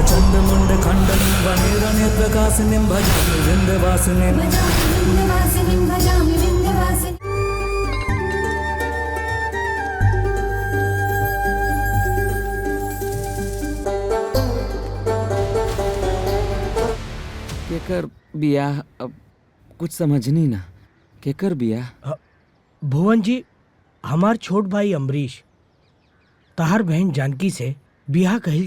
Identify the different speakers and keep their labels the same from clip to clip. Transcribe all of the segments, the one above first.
Speaker 1: चंडमुंड खंडनं वनेरणे प्रकाशिनीं भजामि विन्ध्यवासिनीं भजामि विन्ध्यवासिनीं।
Speaker 2: केकर बियाह अब कुछ समझनी ना। केकर बियाह?
Speaker 3: भुवन जी, हमार छोट भाई अम्बरीश तहार बहन जानकी से बियाह कहिल।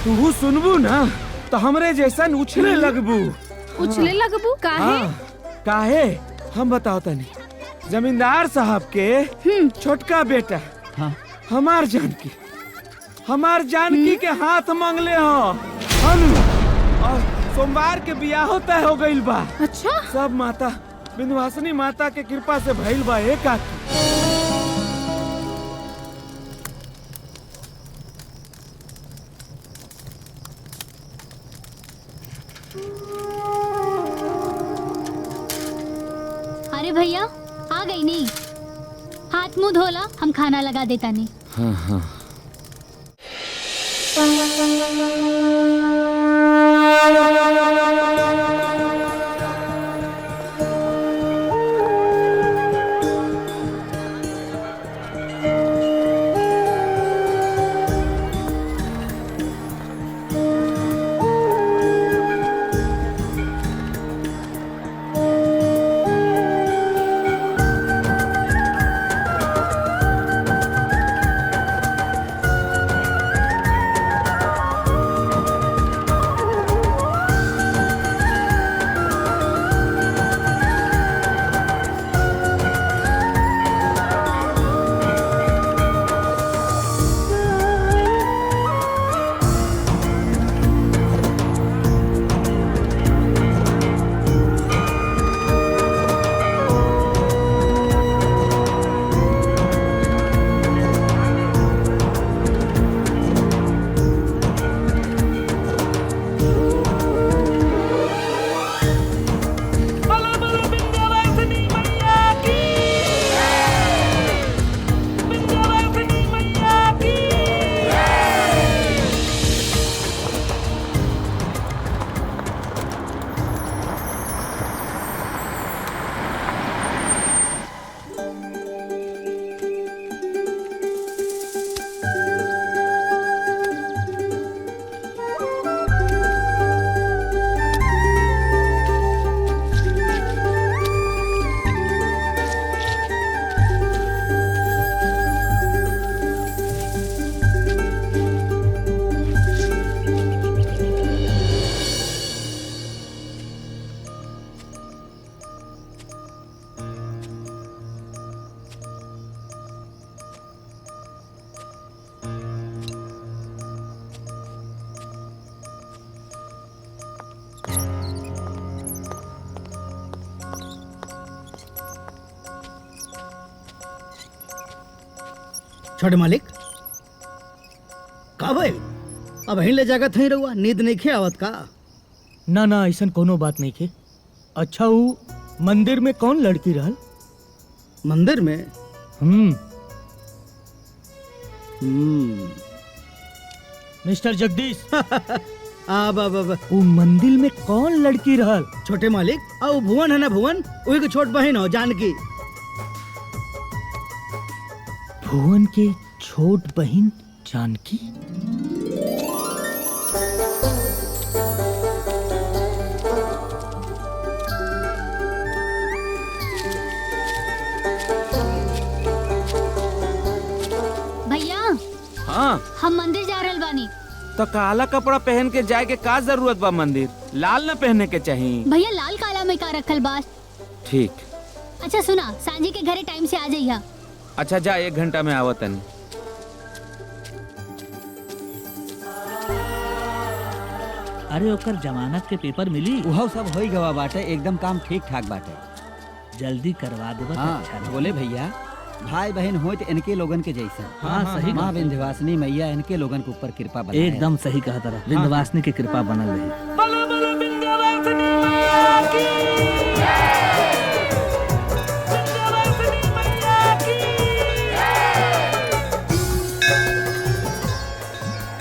Speaker 2: तू सुनबू ना तो हमरे जैसन उछले लगबू।
Speaker 4: उछले लगबू काहे?
Speaker 2: काहे हम बताओ तनी। जमींदार साहब के छोटका बेटा हमार जानकी के हाथ मांगले हो हम। और सोमवार के बियाह तय हो गइल बा।
Speaker 4: अच्छा,
Speaker 2: सब माता विंध्यवासिनी माता के कृपा से भइल बा। एक
Speaker 5: अरे भैया आ गई नहीं, हाथ मुंह धोला, हम खाना लगा देता नहीं।
Speaker 2: हाँ हाँ।
Speaker 6: छोटे मालिक का भाई अब हिल ले जाकर थई रहुआ, नींद नहीं खे आवत का?
Speaker 3: ना ना, ऐसा कोनो बात नहीं खे। अच्छा, वो मंदिर में कौन लड़की रहल?
Speaker 6: मंदिर में?
Speaker 3: मिस्टर जगदीश
Speaker 6: बाबा
Speaker 3: वो मंदिर में कौन लड़की रहल?
Speaker 6: छोटे मालिक आओ भुवन है ना, भुवन वही को छोट बहन हो जानकी।
Speaker 3: भुवन के छोट बहन जानकी?
Speaker 5: भैया
Speaker 2: हाँ,
Speaker 5: हम मंदिर जा रहल बानी।
Speaker 2: तो काला कपड़ा पहन के जाए के का जरूरत बा? मंदिर लाल न पहने के चाहिए।
Speaker 5: भैया लाल काला में का रखल बा?
Speaker 2: ठीक।
Speaker 5: अच्छा सुना, सांझी के घरे टाइम से आ जाइया।
Speaker 2: अच्छा जा, 1 घंटा में आवतन।
Speaker 7: अरे ओकर जमानत के पेपर मिली?
Speaker 8: वह सब हो गवा बाटे, एकदम काम ठीक ठाक बाटे।
Speaker 7: जल्दी करवा देबा तो अच्छा रही।
Speaker 8: बोले भैया, भाई बहन हो तो इनके लोगन के जैसा।
Speaker 7: हाँ सही
Speaker 8: माँ विंध्यवासिनी मैया इनके लोगन के ऊपर कृपा बनाए।
Speaker 7: एकदम सही कहा तारा। विंध्यवासिनी की कृपा बनल रही।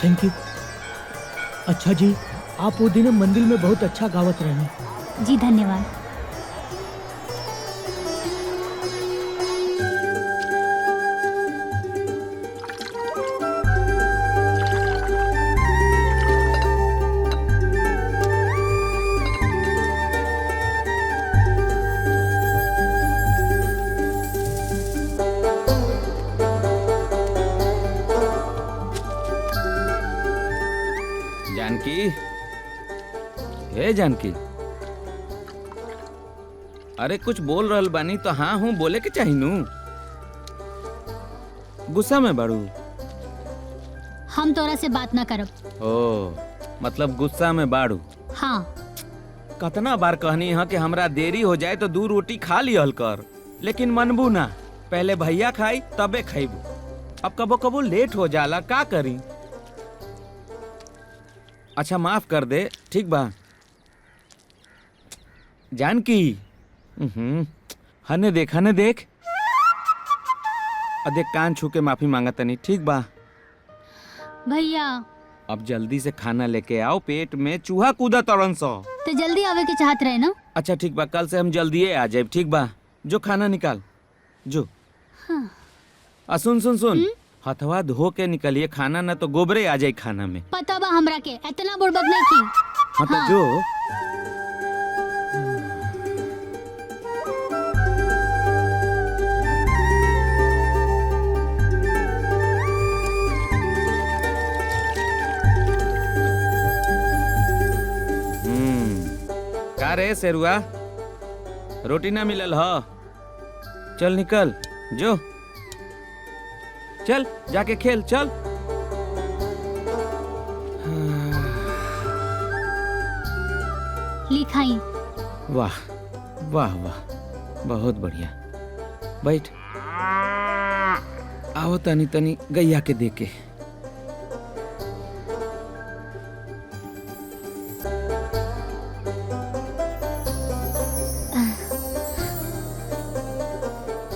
Speaker 3: Thank you. अच्छा जी, आप वो दिन मंदिर में बहुत अच्छा गावत रहे।
Speaker 5: जी धन्यवाद।
Speaker 2: जानकी, हे जानकी, अरे कुछ बोल रहल बानी तो हाँ हूँ बोले के चाही नू। गुस्सा में बाड़ू?
Speaker 5: हम तोरा से बात ना करब।
Speaker 2: ओ, मतलब गुस्सा में बाड़ू।
Speaker 5: हाँ।
Speaker 2: कतना बार कहनी है कि हमरा देरी हो जाए तो 2 रोटी खा लिहल कर, लेकिन मनबू ना। पहले भैया खाई तबे खाइबू। अब कबो कबो लेट हो जाला, का करी। अच्छा माफ कर दे, ठीक बा। जानकी, हने देख, हने देख। देख, कान छू के माफी मांगा तनी, ठीक बा।
Speaker 5: भैया
Speaker 2: अब जल्दी से खाना लेके आओ, पेट में चूहा कूदा तड़न सो।
Speaker 5: तो जल्दी आवे के चाहत रहे ना।
Speaker 2: अच्छा ठीक बा, कल से हम जल्दी आ जाए, ठीक बा। जो खाना निकाल जो। हाँ। सुन सुन सुन, हथवा धो के निकलिए खाना, ना तो गोबरे आ जाए खाना में।
Speaker 5: पता बा हमरा के, इतना बुड़बक नहीं की।
Speaker 2: हाँ तो जो। का रे शेरुआ, रोटी ना मिलल ह? चल निकल जो, चल जाके खेल चल।
Speaker 5: लिखाई।
Speaker 2: वाह वाह वाह, बहुत बढ़िया। बैठ, आओ तनी तनी गैया के देके।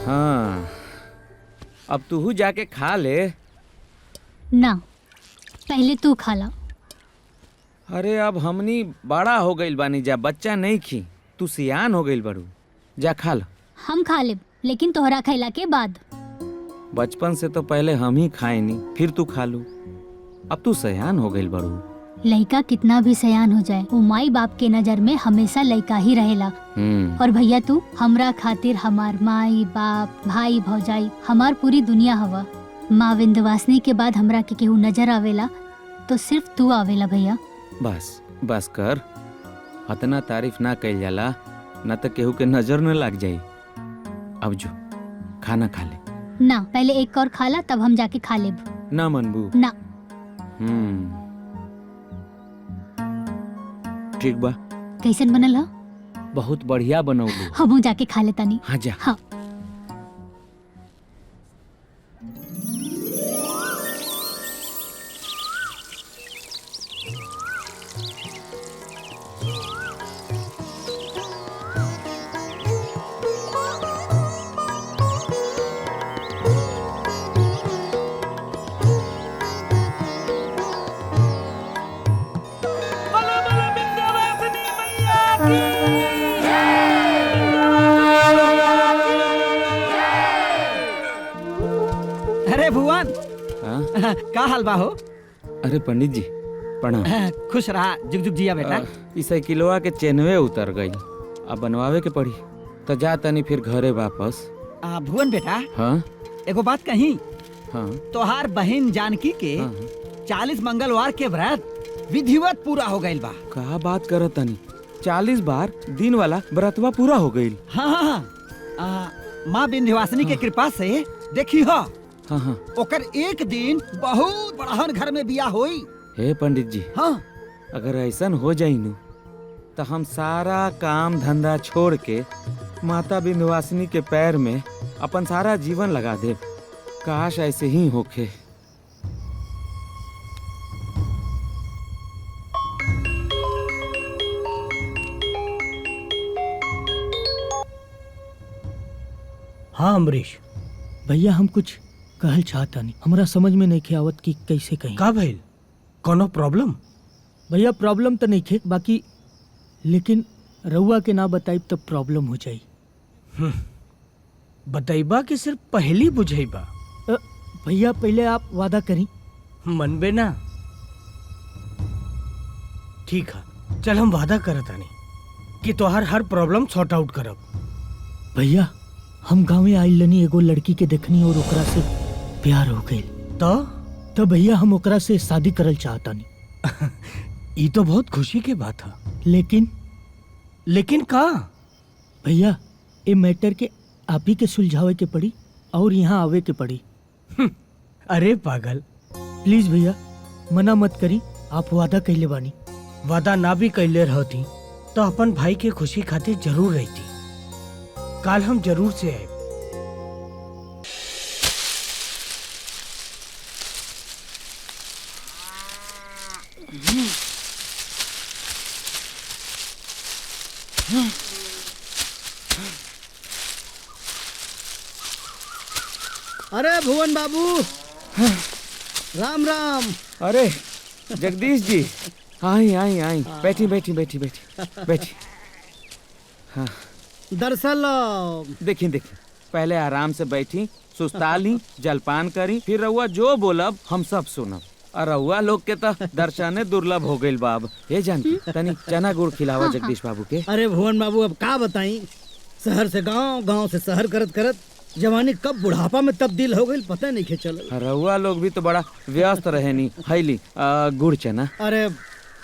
Speaker 2: हाँ, अब तू जाके खा ले।
Speaker 5: ना, पहले तू खा ला।
Speaker 2: अरे अब हमनी बड़ा हो गइल बानी जा, बच्चा नहीं खी। तू सियान हो गइल बड़ू, जा खा लो।
Speaker 5: हम खा लेब, लेकिन तोहरा खैला के बाद।
Speaker 2: बचपन से तो पहले हम ही खाए नहीं, फिर तू खा लू। अब तू सयान हो गइल बड़ू।
Speaker 5: लड़का कितना भी सयान हो जाए, वो माई बाप के नजर में हमेशा लड़का ही रहेला। और भैया तू हमरा खातिर हमार माई बाप भाई भौजाई हमार पूरी दुनिया हवा। माँ विंध्यवासिनी के बाद हमरा के केहू नजर आवेला तो सिर्फ तू आवेला भैया।
Speaker 2: बस बस कर, इतना तारीफ ना कइल जाला, ना तो केहू के नजर न लग जाई। अब जो खाना खा ले।
Speaker 5: ना, पहले एक और खा ला, तब हम जाके खा लेब।
Speaker 2: ना मनबू?
Speaker 5: ना।
Speaker 2: ठीक बा।
Speaker 5: कैसन बनल ह?
Speaker 2: बहुत बढ़िया बनौलू।
Speaker 5: हम जाके खा लेता नहीं।
Speaker 2: हाँ जा।
Speaker 5: हाँ।
Speaker 8: अरे भुवन,
Speaker 2: हाँ?
Speaker 8: का हाल बा हो?
Speaker 2: अरे पंडित जी प्रणाम।
Speaker 8: खुश रहा, जुग जुग जिया बेटा।
Speaker 2: इस साइकिलवा के चेनवे उतर गई, अब बनवावे के पड़ी। तो जा तनी फिर घरे वापस।
Speaker 8: भुवन बेटा,
Speaker 2: हाँ
Speaker 8: एगो बात कही।
Speaker 2: हाँ
Speaker 8: तोहार बहन जानकी के
Speaker 2: हाँ।
Speaker 8: 40 मंगलवार के व्रत विधिवत पूरा हो गइल बा।
Speaker 2: का बात करत तनी? 40 बार दिन वाला व्रतवा पूरा हो गई?
Speaker 8: हाँ हाँ हाँ। माँ विंध्यवासिनी के कृपा से देखी हो,
Speaker 2: हाँ हाँ।
Speaker 8: ओकर एक दिन बहुत बड़हन घर में बिया होई।
Speaker 2: हे पंडित जी,
Speaker 8: हाँ,
Speaker 2: अगर ऐसन हो जाई नु तो हम सारा काम धंधा छोड़ के माता विंध्यवासिनी के पैर में अपन सारा जीवन लगा दे। काश ऐसे ही होखे।
Speaker 3: हाँ अमरीश भैया, हम कुछ कहल चाहता नहीं, हमरा समझ में नहीं आवत कि कैसे कहीं। का भइल? कोनो प्रॉब्लम? भैया प्रॉब्लम तो नहीं थे बाकी, लेकिन रउआ के ना बताइब तब प्रॉब्लम हो जाई। बताइबा कि सिर्फ पहली बुझाइबा? भैया पहले आप वादा करी, मनबे ना? ठीक है, चल हम वादा करत आनी कि तोहार हर प्रॉब्लम सॉर्ट आउट करब। भैया हम गाँव में आइल लनी, एगो लड़की के देखनी और ओकरा से प्यार हो गई। तो भैया हम ओकरा से शादी करल चाहतानी। ये तो बहुत खुशी के बात है, लेकिन का भैया ये मैटर के आप ही के सुलझावे के पड़ी और यहाँ आवे के पड़ी। अरे पागल, प्लीज भैया मना मत करी, आप वादा कैले बानी। वादा ना भी कैले रहती तो अपन भाई के खुशी खातिर जरूर रहती। काल हम जरूर से आए।
Speaker 6: अरे भुवन बाबू, राम राम।
Speaker 2: अरे जगदीश जी, आई आई आई, बैठी बैठी बैठी बैठी बैठी। हाँ
Speaker 6: दरअसल
Speaker 2: देखी देखी, पहले आराम से बैठी, सुस्ता ली, जलपान करी, फिर रउआ जो बोलब हम सब सुनब। और रउआ लोग के तो दर्शने दुर्लभ हो गइल बाब। ये जानती तनी चना गुड़ खिलावा जगदीश बाबू के।
Speaker 6: अरे भुवन बाबू, अब का बताई, शहर से गांव, गांव से शहर करत करत जवानी कब बुढ़ापा में तब्दील हो गई पता नहीं चलल।
Speaker 2: रउआ लोग भी तो बड़ा व्यस्त रहे नी। हैली गुड़ चना।
Speaker 6: अरे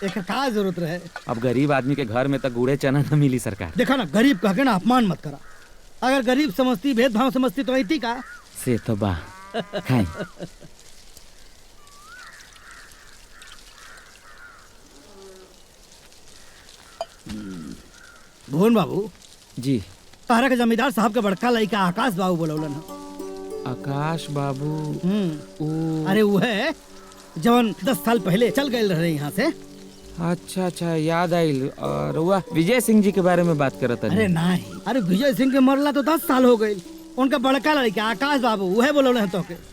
Speaker 6: एक का जरूरत रहे,
Speaker 2: अब गरीब आदमी के घर में तो गुड़े चना न मिली सरकार।
Speaker 6: देखा ना, गरीब कह के ना अपमान मत करा। अगर गरीब समझती, भेदभाव समझती तो ऐती का
Speaker 2: से तो बा खाई।
Speaker 6: भुवन बाबू
Speaker 2: जी,
Speaker 6: तारा के जमींदार साहब के बड़का लड़का आकाश बाबू बोलौलन।
Speaker 2: आकाश बाबू?
Speaker 6: अरे वो है जवन 10 साल पहले चल गए रहे यहाँ से।
Speaker 2: अच्छा अच्छा, याद आइल। और हुआ विजय सिंह जी के बारे में बात करत।
Speaker 6: अरे नहीं, अरे विजय सिंह के मरला तो 10 साल हो गए। उनका बड़का लड़का आकाश बाबू वह बोलौलन तो के।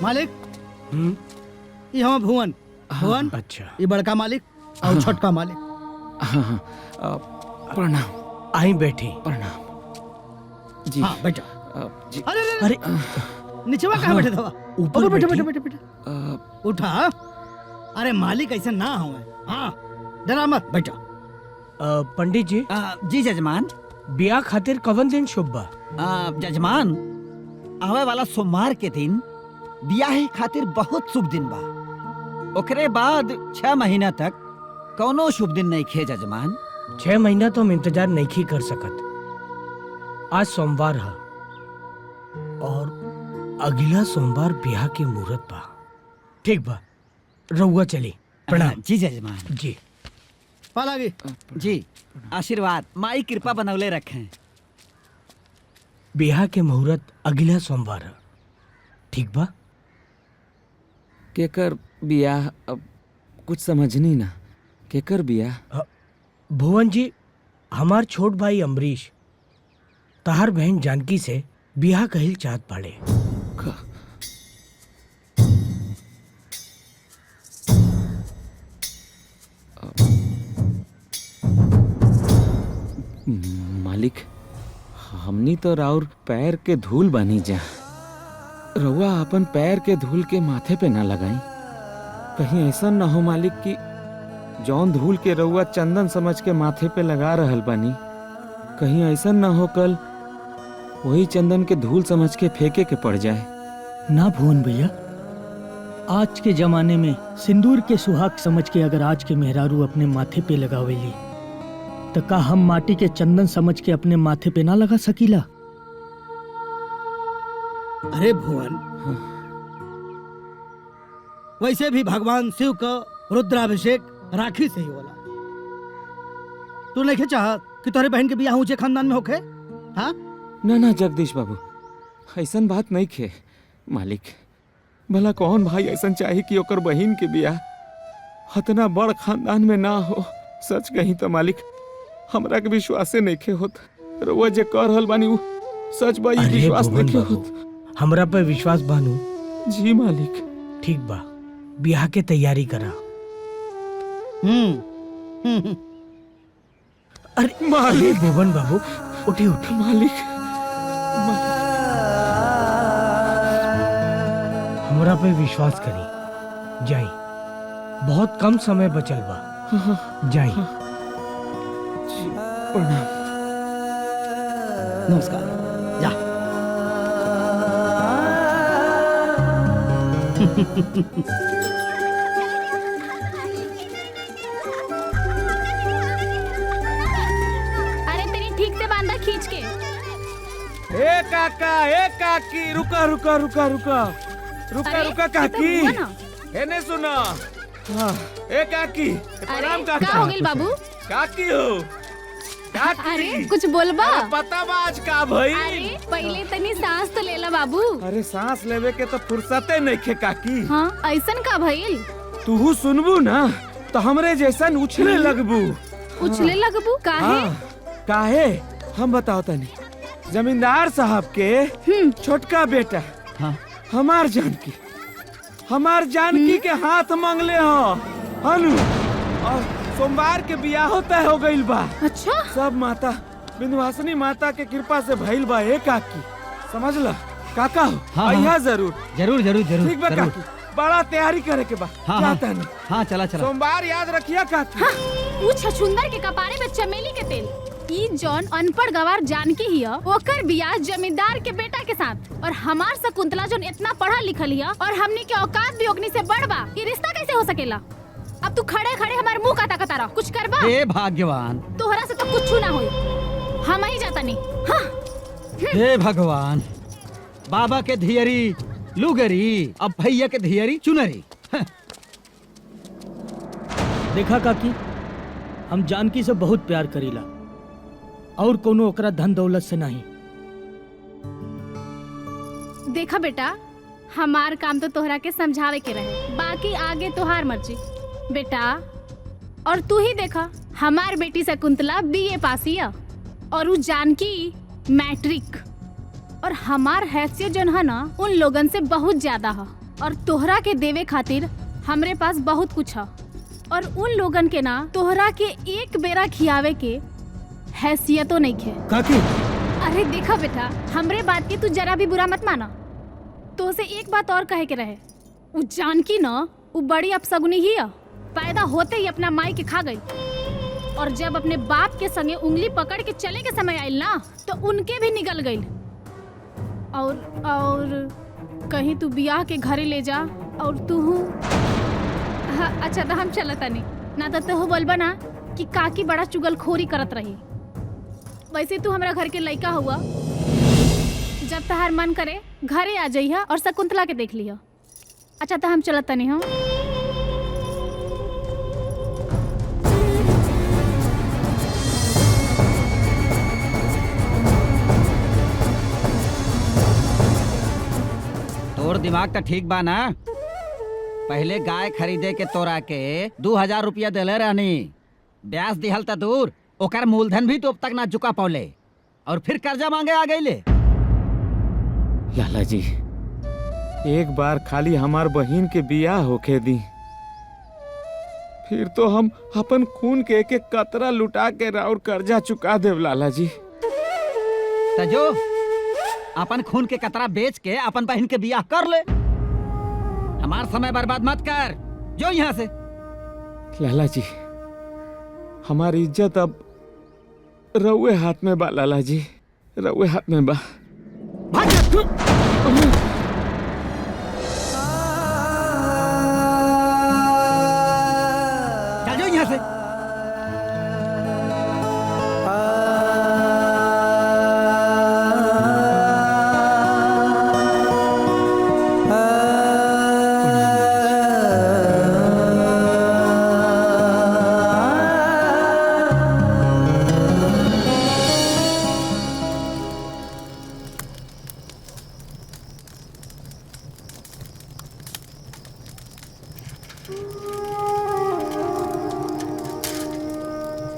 Speaker 6: मालिक, ये हम भुवन। भुवन,
Speaker 3: अच्छा,
Speaker 6: ये बड़का मालिक और छोटका मालिक।
Speaker 2: प्रणाम।
Speaker 3: आई बैठी।
Speaker 2: प्रणाम जी।
Speaker 6: हाँ बैठो।
Speaker 2: जी।
Speaker 6: अरे
Speaker 3: अरे
Speaker 6: नीचेवा कहाँ बैठे था?
Speaker 3: ऊपर
Speaker 6: बैठो
Speaker 3: बैठी।
Speaker 6: बैठो बैठो बैठो। उठा। अरे मालिक ऐसे ना हो। हाँ डरा मत, बैठो।
Speaker 3: पंडित जी,
Speaker 8: जी जजमान।
Speaker 3: ब्याह खातिर कवन दिन शुभ बा?
Speaker 8: जजमान, आवे वाला सोमवार के दिन ब्याह खातिर बहुत शुभ दिन बा। ओकरे बाद 6 महीना तक कौनो शुभ दिन नहीं खे जजमान।
Speaker 3: 6 महीना तो हम इंतजार नहीं कर सकत। आज सोमवार है और अगला सोमवार ब्याह के मुहूर्त बा। ठीक बा, रउआ चली। प्रणाम।
Speaker 8: जी जजमान।
Speaker 3: जी
Speaker 6: पालागी।
Speaker 8: जी आशीर्वाद, माई कृपा बनौले रखें।
Speaker 3: ब्याह के मुहूर्त अगला सोमवार है, ठीक बा?
Speaker 2: केकर बियाह? अब कुछ समझनी ना। केकर बियाह?
Speaker 3: भुवन जी, हमार छोट भाई अम्बरीश तहार बहन जानकी से ब्याह कहिल चाहत बाड़े।
Speaker 2: मालिक, हमनी तो राउर पैर के धूल बनी जा। रउआ अपन पैर के धूल के माथे पे ना लगाई। कहीं ऐसा ना हो मालिक कि जौन धूल के रउआ चंदन समझ के माथे पे लगा रहल बानी, कहीं ऐसा ना हो कल वही चंदन के धूल समझ के फेंके के पड़ जाए।
Speaker 3: ना भुवन भैया, आज के जमाने में सिंदूर के सुहाग समझ के अगर आज के मेहरारू अपने माथे पे लगावेली तो का हम माटी के चंदन समझ के अपने माथे पे ना लगा सकीला?
Speaker 6: अरे भुवन, वैसे भी भगवान शिव का रुद्राभिषेक राखी से ही होला। तू नहीं चाहत कि तुम्हारे बहन के बियाह ऊंचे खानदान में होखे? हाँ
Speaker 2: ना ना जगदीश बाबू, ऐसन बात नहीं खे। मालिक, भला कौन भाई ऐसा चाहे कि ओकर बहिन के बियाह हतना बड़ खानदान में ना हो। सच कहीं तो मालिक हमरा के विश्वासे नहीं होत। रउआ जे कह रहल बानी उ सच बा, ई
Speaker 3: अरे
Speaker 2: विश्वास
Speaker 3: भुवन
Speaker 2: नहीं
Speaker 3: बाबू,
Speaker 2: होत।
Speaker 3: हमरा पे विश्वास बानू।
Speaker 2: जी मालिक।
Speaker 3: ठीक बा, ब्याह के तैयारी करा। अरे
Speaker 2: मालिक।
Speaker 3: भुवन बाबू उठी उठी।
Speaker 2: मालिक
Speaker 3: हमरा पे विश्वास करी। जाई, बहुत कम समय बचल बा। जाई।
Speaker 2: प्रणाम।
Speaker 6: नमस्कार। जा।
Speaker 4: अरे तेरी ठीक से बांधा खींच के।
Speaker 2: ए काका, ए काकी, रुका रुका रुका रुका रुका
Speaker 4: अरे,
Speaker 2: रुका
Speaker 4: ये तो
Speaker 2: काकी।
Speaker 4: हुआ ना।
Speaker 2: एने सुनो। हाँ, ए काकी।
Speaker 4: अरे
Speaker 2: प्रणाम
Speaker 4: का
Speaker 2: काका।
Speaker 4: हो गइल बाबू?
Speaker 2: काकी हो। काकी।
Speaker 4: अरे कुछ बोलबा?
Speaker 2: अरे पता बा आज का भई?
Speaker 4: अरे पहले तनी सांस तो लेला बाबू।
Speaker 2: अरे सांस लेवे के तो फुर्सते नहीं खे काकी।
Speaker 4: हाँ ऐसन का भइल?
Speaker 2: तू सुनबू ना तो हमरे जैसन उछले लगबू।
Speaker 4: उछले लगबू काहे?
Speaker 2: हाँ, काहे हम बताओ तनी। जमींदार साहब के छोटका बेटा
Speaker 8: हाँ।
Speaker 2: हमार जानकी के हाथ मांगले हो हनु, और सोमवार के बियाह तय हो गइल बा।
Speaker 4: अच्छा
Speaker 2: सब माता विंध्यवासिनी माता के कृपा से भइल बा। ए काकी समझला काका हो।
Speaker 8: हाँ,
Speaker 2: अइहा जरूर।
Speaker 8: जरूर जरूर जरूर
Speaker 2: ठीक बा
Speaker 8: जरूर।
Speaker 2: काकी, बड़ा तैयारी करे के बा।
Speaker 8: हाँ,
Speaker 2: जाता
Speaker 8: हाँ,
Speaker 2: नहीं।
Speaker 8: हाँ चला चला।
Speaker 2: सोमवार याद रखिया काकी।
Speaker 4: हाँ, ऊ छछुंदर के कपारे में चमेली के तेल। ई जॉन अनपढ़ गवार जानकी हिया, ओकर बियाह जमींदार के बेटा के साथ। और हमार शकुंतला जोन इतना पढ़ा लिखल हिया और हमनी के औकात भी ओकनी से बड़ बा। ये रिश्ता कैसे हो सकेला? अब तू खड़े खड़े हमार मुंह काता काता रह, कुछ करबा?
Speaker 8: हे भाग्यवान,
Speaker 4: तोहरा से तो कुछ ना होई। हम ही जाता नहीं। हाँ
Speaker 8: हे भगवान, बाबा के धियरी लुगरी, अब भैया के धियरी चुनरी। हाँ।
Speaker 3: देखा काकी, हम जानकी से बहुत प्यार करीला और कोनो ओकरा धन दौलत से नहीं।
Speaker 4: देखा बेटा, हमार काम तो तोहरा के समझावे के रहे, बाकी आगे तोहार मर्जी बेटा। और तू ही देखा, हमार बेटी शकुंतला बीए पास हिया और उ जानकी मैट्रिक। और हमार हैसियत जोन है ना उन लोगन से बहुत ज्यादा है। और तोहरा के देवे खातिर हमरे पास बहुत कुछ है। और उन लोगन के ना तोहरा के एक बेरा खियावे के हैसियतो नहीं खे।
Speaker 3: काकी
Speaker 4: अरे देखा बेटा, हमरे बात की तू जरा भी बुरा मत माना। तो उसे एक बात और कहे के रहे, उ जानकी ना उ बड़ी अपसगुनी ही है। पैदा होते ही अपना माई के खा गई। और जब अपने बाप के संगे उंगली पकड़ के चले के समय आयल ना तो उनके भी निगल गई। और कहीं तू बियाह के घरे ले जा और तू। हाँ, अच्छा तो हम चलता नहीं ना तो तू बोलबा ना कि काकी बड़ा चुगलखोरी करत रही। वैसे तू हमारा घर के लड़का हुआ, जब तहार मन करे घरे आ जाइहा और शकुंतला के देख लिया। अच्छा तो हम चलत तनी। हम
Speaker 8: तोर दिमाग तो ठीक बा ना? पहले गाय खरीदे के तोरा के 2000 रुपया देले रहनी, ब्याज दिहल त दूर, ओकर मूलधन भी तो अब तक ना चुका पौले और फिर कर्जा मांगे आ गईले।
Speaker 2: लाला जी, एक बार खाली हमार बहिन के बियाह होके दी, फिर तो हम अपन खून के एक एक कतरा लुटा के और कर्जा चुका देव लाला जी।
Speaker 8: तजो अपन खून के कतरा बेच के अपन बहन के बियाह कर ले। हमार समय बर्बाद मत कर, जो यहाँ से।
Speaker 2: लाला जी, हमारी इज्जत अब रउए हाथ में बा लाला जी, रउए हाथ में बा।
Speaker 8: भाग जा। चल जो यहाँ से।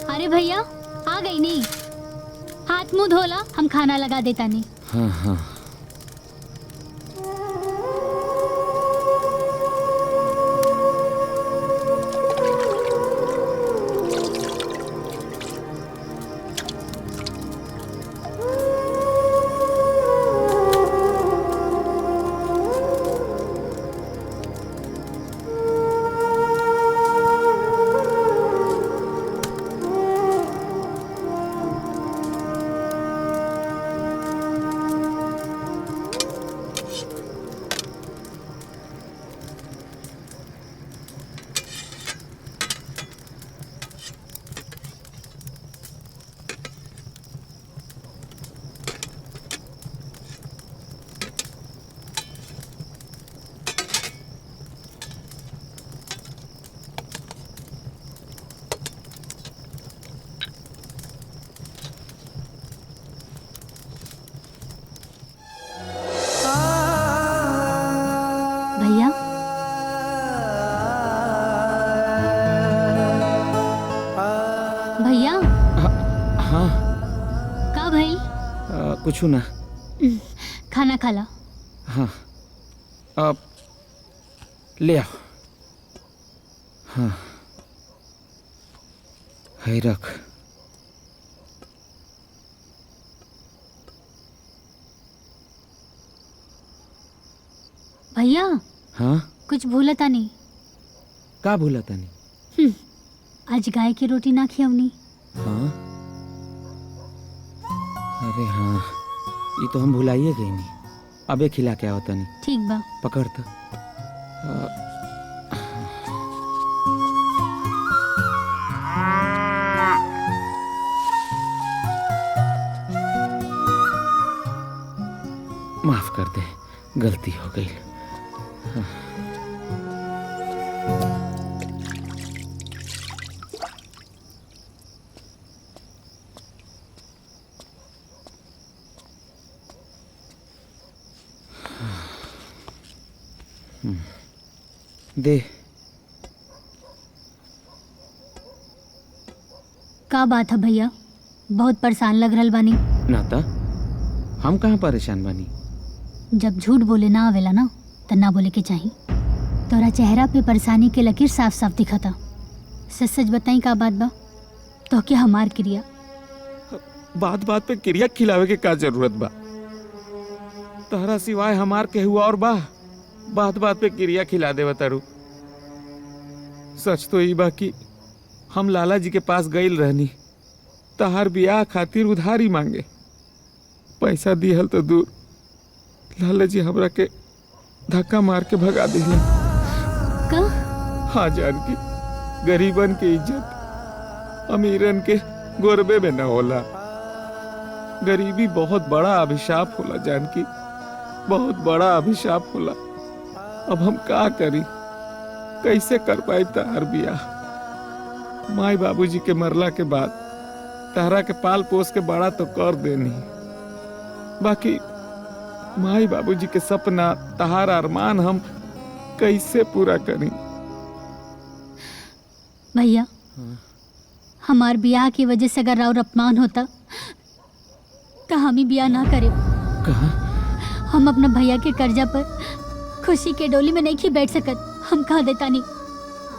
Speaker 5: अरे भैया आ गई नहीं, हाथ मुंह धोला, हम खाना लगा देता नहीं।
Speaker 2: हाँ हाँ।
Speaker 5: भैया भैया
Speaker 2: हाँ
Speaker 5: का भाई
Speaker 2: कुछ ना।
Speaker 5: खाना खा ला।
Speaker 2: हाँ अब ले आओ। हाँ है रख।
Speaker 5: भैया
Speaker 2: हाँ
Speaker 5: कुछ भूलता नहीं।
Speaker 2: का भूला तनी?
Speaker 5: आज गाय की रोटी ना खियवनी।
Speaker 2: हाँ अरे हाँ ये तो हम भुलाइए गई नहीं। अबे खिला के आओ तनी।
Speaker 5: ठीक बा।
Speaker 2: पकड़ तो। माफ कर दे, गलती हो गई। दे।
Speaker 5: का बात है भैया, बहुत परेशान लग रहल बानी।
Speaker 2: नाता हम कहाँ परेशान बानी?
Speaker 5: जब झूठ बोले ना आवेला ना तो ना बोले के चाहिए। तोरा चेहरा पे परेशानी के लकीर साफ साफ दिखता। सच सच बताई का बात बा? तो क्या हमार क्रिया?
Speaker 2: बात बात पे क्रिया खिलावे के का जरूरत बा? तहरा सिवाय हमार के हुआ और बा? बात बात पे क्रिया खिला दे बतारू। सच तो ई बा कि हम लाला जी के पास गईल रहनी, तहार बियाह खातिर उधारी मांगे। पैसा दिहल तो दूर, लाला जी हमरा के धक्का मार के भगा दिले।
Speaker 5: का?
Speaker 2: हाँ जानकी, गरीबन के इज्जत अमीरन के गोरबे में न होला। गरीबी बहुत बड़ा अभिशाप होला जानकी, बहुत बड़ा अभिशाप होला। अब हम का करी, कैसे कर पाई तहार बियाह? माई बाबूजी के मरला के बाद तहरा के पाल पोस के बड़ा तो कर देनी, बाकी माई बाबूजी के सपना, तहार अरमान हम कैसे पूरा करी?
Speaker 5: भैया हमार ब्याह की वजह से अगर और अपमान होता तो हम ही ब्याह ना करे।
Speaker 2: कहा?
Speaker 5: हम अपना भैया के कर्जा पर खुशी के डोली में नहीं बैठ सकत। हम कहा देता नहीं,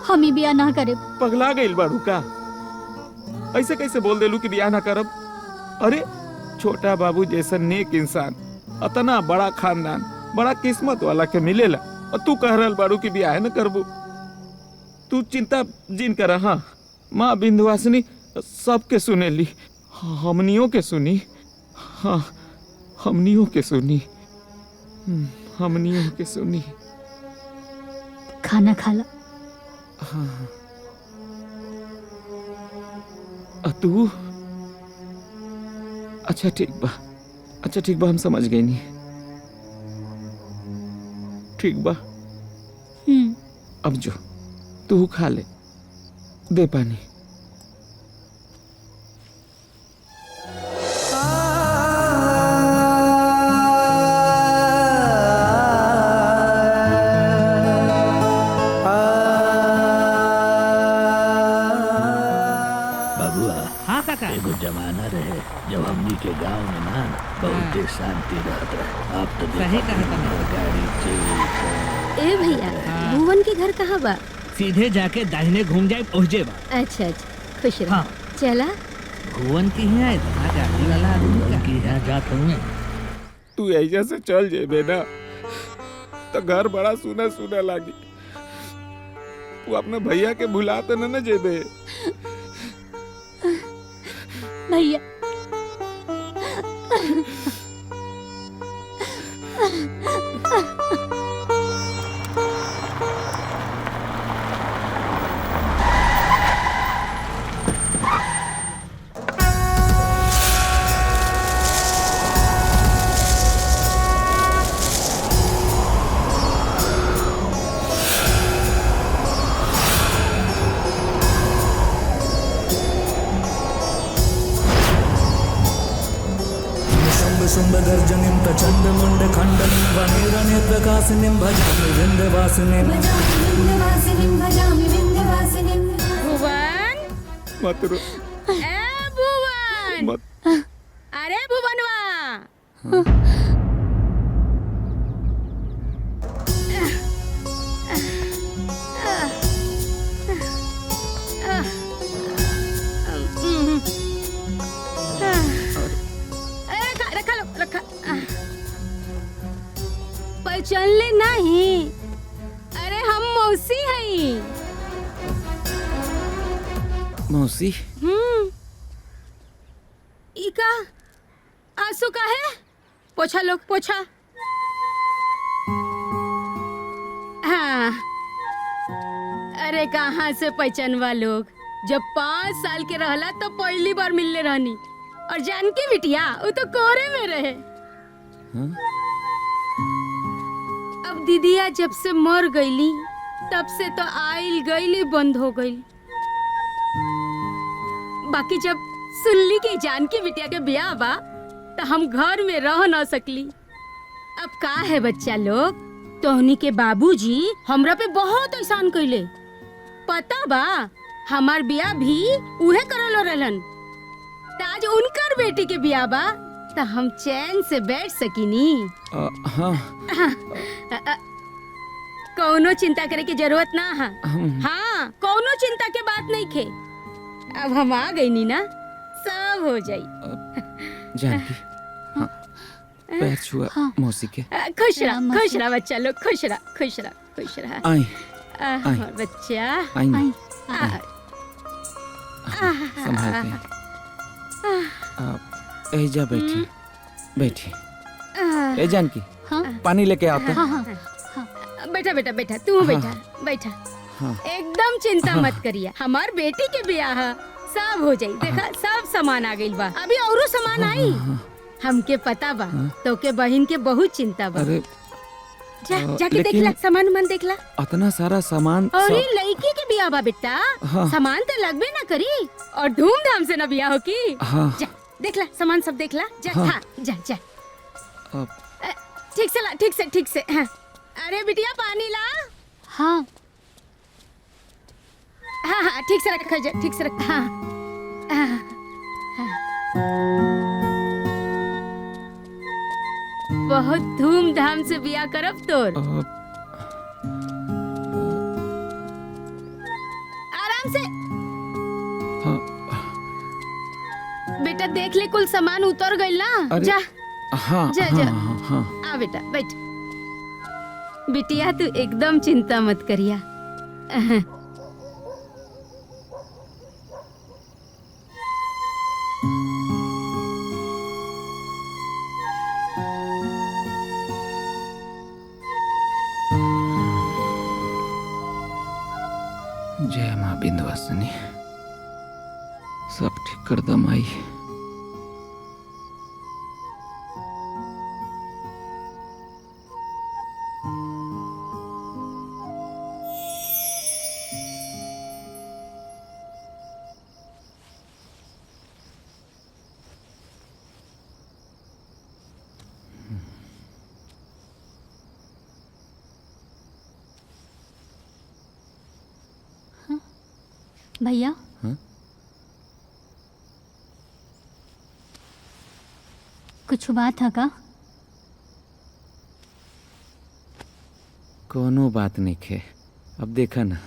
Speaker 5: हम ही ब्याह ना करे।
Speaker 2: पगला गई बाड़ू का? ऐसे कैसे बोल देलू कि ब्याह ना करब? अरे छोटा बाबू जैसा नेक इंसान, अतना बड़ा खानदान, बड़ा किस्मत वाला के मिलेला, और तू कह रहल बाड़ू कि ब्याह न करबू। तू चिंता जिन कर। हाँ माँ विंध्यवासिनी सबके सुनेली, हमनियों के सुनी। हाँ हमनियों के सुनी, हमनियों के सुनी।
Speaker 5: खाना खा ला।
Speaker 2: हाँ तू? अच्छा ठीक बा, अच्छा ठीक बा, हम समझ गए नहीं। ठीक बा, अब जो तू खा ले, दे पानी।
Speaker 7: के शांति रहत रहे। आप तो सही कहा गाड़ी
Speaker 9: ए भैया, भुवन के घर कहाँ बा?
Speaker 7: सीधे जाके दाहिने घूम जाए पहुँचे बा।
Speaker 9: अच्छा अच्छा, खुश रहो।
Speaker 7: हाँ।
Speaker 9: चला।
Speaker 7: भुवन की है इतना गाड़ी वाला आदमी की है जात हूँ।
Speaker 2: तू ऐजा से चल जेबे ना तो घर बड़ा सुना सुना लागी। तू अपने भैया के भुला तो न जेबे।
Speaker 5: भैया
Speaker 1: शुंभ गर्जनिं प्रचंड मुंड खंडनिं वनेरने प्रकाशिनीं भजामि विंध्यवासिनीं
Speaker 9: भुवन,
Speaker 2: मत रो
Speaker 9: ए भुवन,
Speaker 2: मत।
Speaker 9: अरे भुवनवा, रखा पहचानले नहीं? अरे हम मौसी हई।
Speaker 2: मौसी
Speaker 9: इका आंसू का है? पोछा लोग पोछा। हाँ, अरे कहाँ से पहचानवा लोग? जब 5 साल के रहला तो पहली बार मिलने रहनी। और जानकी बिटिया वो तो कोहरे में रहे। अब दीदिया जब से मर गईली तब से तो आइल गईली बंद हो गई। बाकी जब सुनली कि जानकी बिटिया के ब्याह बा तो हम घर में रह न सकली। अब का है बच्चा लोग, तोहनी के बाबूजी हमरा पे बहुत एहसान कइले। पता बा हमार ब्याह भी उहे करलो रहलन। आज उनकर बेटी के ब्याह बा तो हम चैन से बैठ सकीनी।
Speaker 2: हाँ।
Speaker 9: कौनो चिंता करे की जरूरत ना है। हाँ, कौनो चिंता के बात नहीं खे। अब हम आ गई नी ना, सब हो जाई।
Speaker 2: जानकी, हाँ, पैर छुआ मौसी के।
Speaker 9: खुश रहा बच्चा लोग, खुश रहा।
Speaker 2: आई
Speaker 9: बच्चा
Speaker 2: आई
Speaker 9: आ,
Speaker 2: संभाल के। जा बैठी। ए जानकी, पानी लेके आता।
Speaker 9: बेटा तू बैठा। एकदम चिंता मत करिए, हमार बेटी के ब्याह सब हो जाई। देखा सब सामान आ गइल बा, अभी औरो सामान आई। हमके पता बा तो के बहन के बहुत चिंता बा।
Speaker 2: अरे
Speaker 9: जाके देखला, सामान मन देखला।
Speaker 2: इतना सारा सामान।
Speaker 9: अरे लड़की के ब्याह बा बेटा, सामान तो लगबे ना करी और धूमधाम से ना ब्याह हो की। जा देखला, सामान सब देखला। जा। ठीक से। हाँ। अरे बिटिया पानी ला।
Speaker 5: हाँ
Speaker 9: ठीक से रख। हाँ। बहुत धूमधाम से ब्याह करब तोर। आराम से। बेटा देख ले, कुल सामान उतर गइल ना। जा। जा। आ बेटा बैठ। बिटिया तू एकदम चिंता मत करिया।
Speaker 2: जय माँ विंध्यवासिनी, सब ठीक कर दम आई।
Speaker 5: भैया, कुछ कुछ बात है का?
Speaker 2: कोनो बात नहीं खे। अब देखा ना,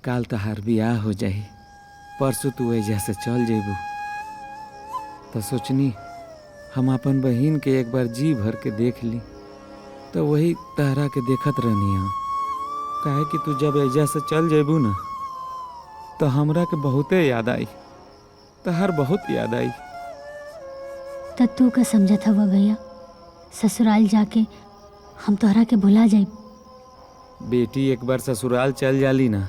Speaker 2: काल तहार बियाह हो जाई, परसों तू एजा से चल जेबू, तो सोचनी हम अपन बहिन के एक बार जी भर के देख ली, तो वही तहरा के देखत रहनी है। काहे कि तू जब एजा से चल जेबू ना, तो हमरा के बहुते याद आई, तहार बहुत याद आई।
Speaker 5: तो तू का समझत हवा भैया, ससुराल जाके हम तोहरा के भुला जाई?
Speaker 2: बेटी एक बार ससुराल चल जाली ना,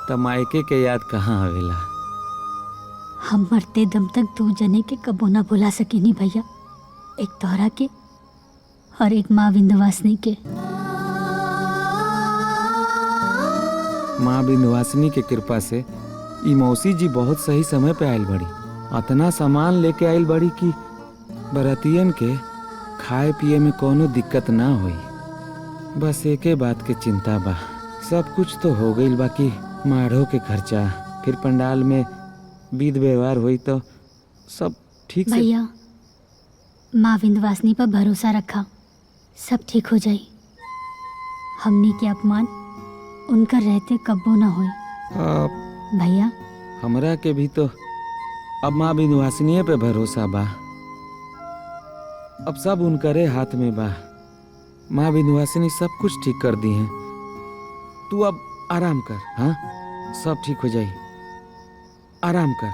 Speaker 2: त मायके के याद कहाँ आवेला।
Speaker 5: हम मरते दम तक दू जने के कबो ना भुला सकेनी भैया, एक तोहरा के और एक माँ विंध्यवासिनी के।
Speaker 2: माँ विंध्यवासिनी के कृपा से ई मौसी जी बहुत सही समय पे आयल बड़ी। अतना सामान लेके आयल बड़ी कि बरातियन के खाए पिए में कोनो दिक्कत ना होई। बस एके बात के चिंता बा, सब कुछ तो हो गईल, बाकी माढ़ो के खर्चा, फिर पंडाल में विध व्यवहार हुई तो सब ठीक से।
Speaker 5: भैया माँ विंध्यवासिनी पर भरोसा रखा, सब ठीक हो जाई। हमनी के अपमान उनका रहते कब्बो ना होई भैया।
Speaker 2: हमरा के भी तो अब माँ विंध्यवासिनी पे भरोसा बा, अब सब उनकरे हाथ में बा। माँ विंध्यवासिनी सब कुछ ठीक कर दी हैं, तू अब आराम कर। हाँ, सब ठीक हो जाई, आराम कर।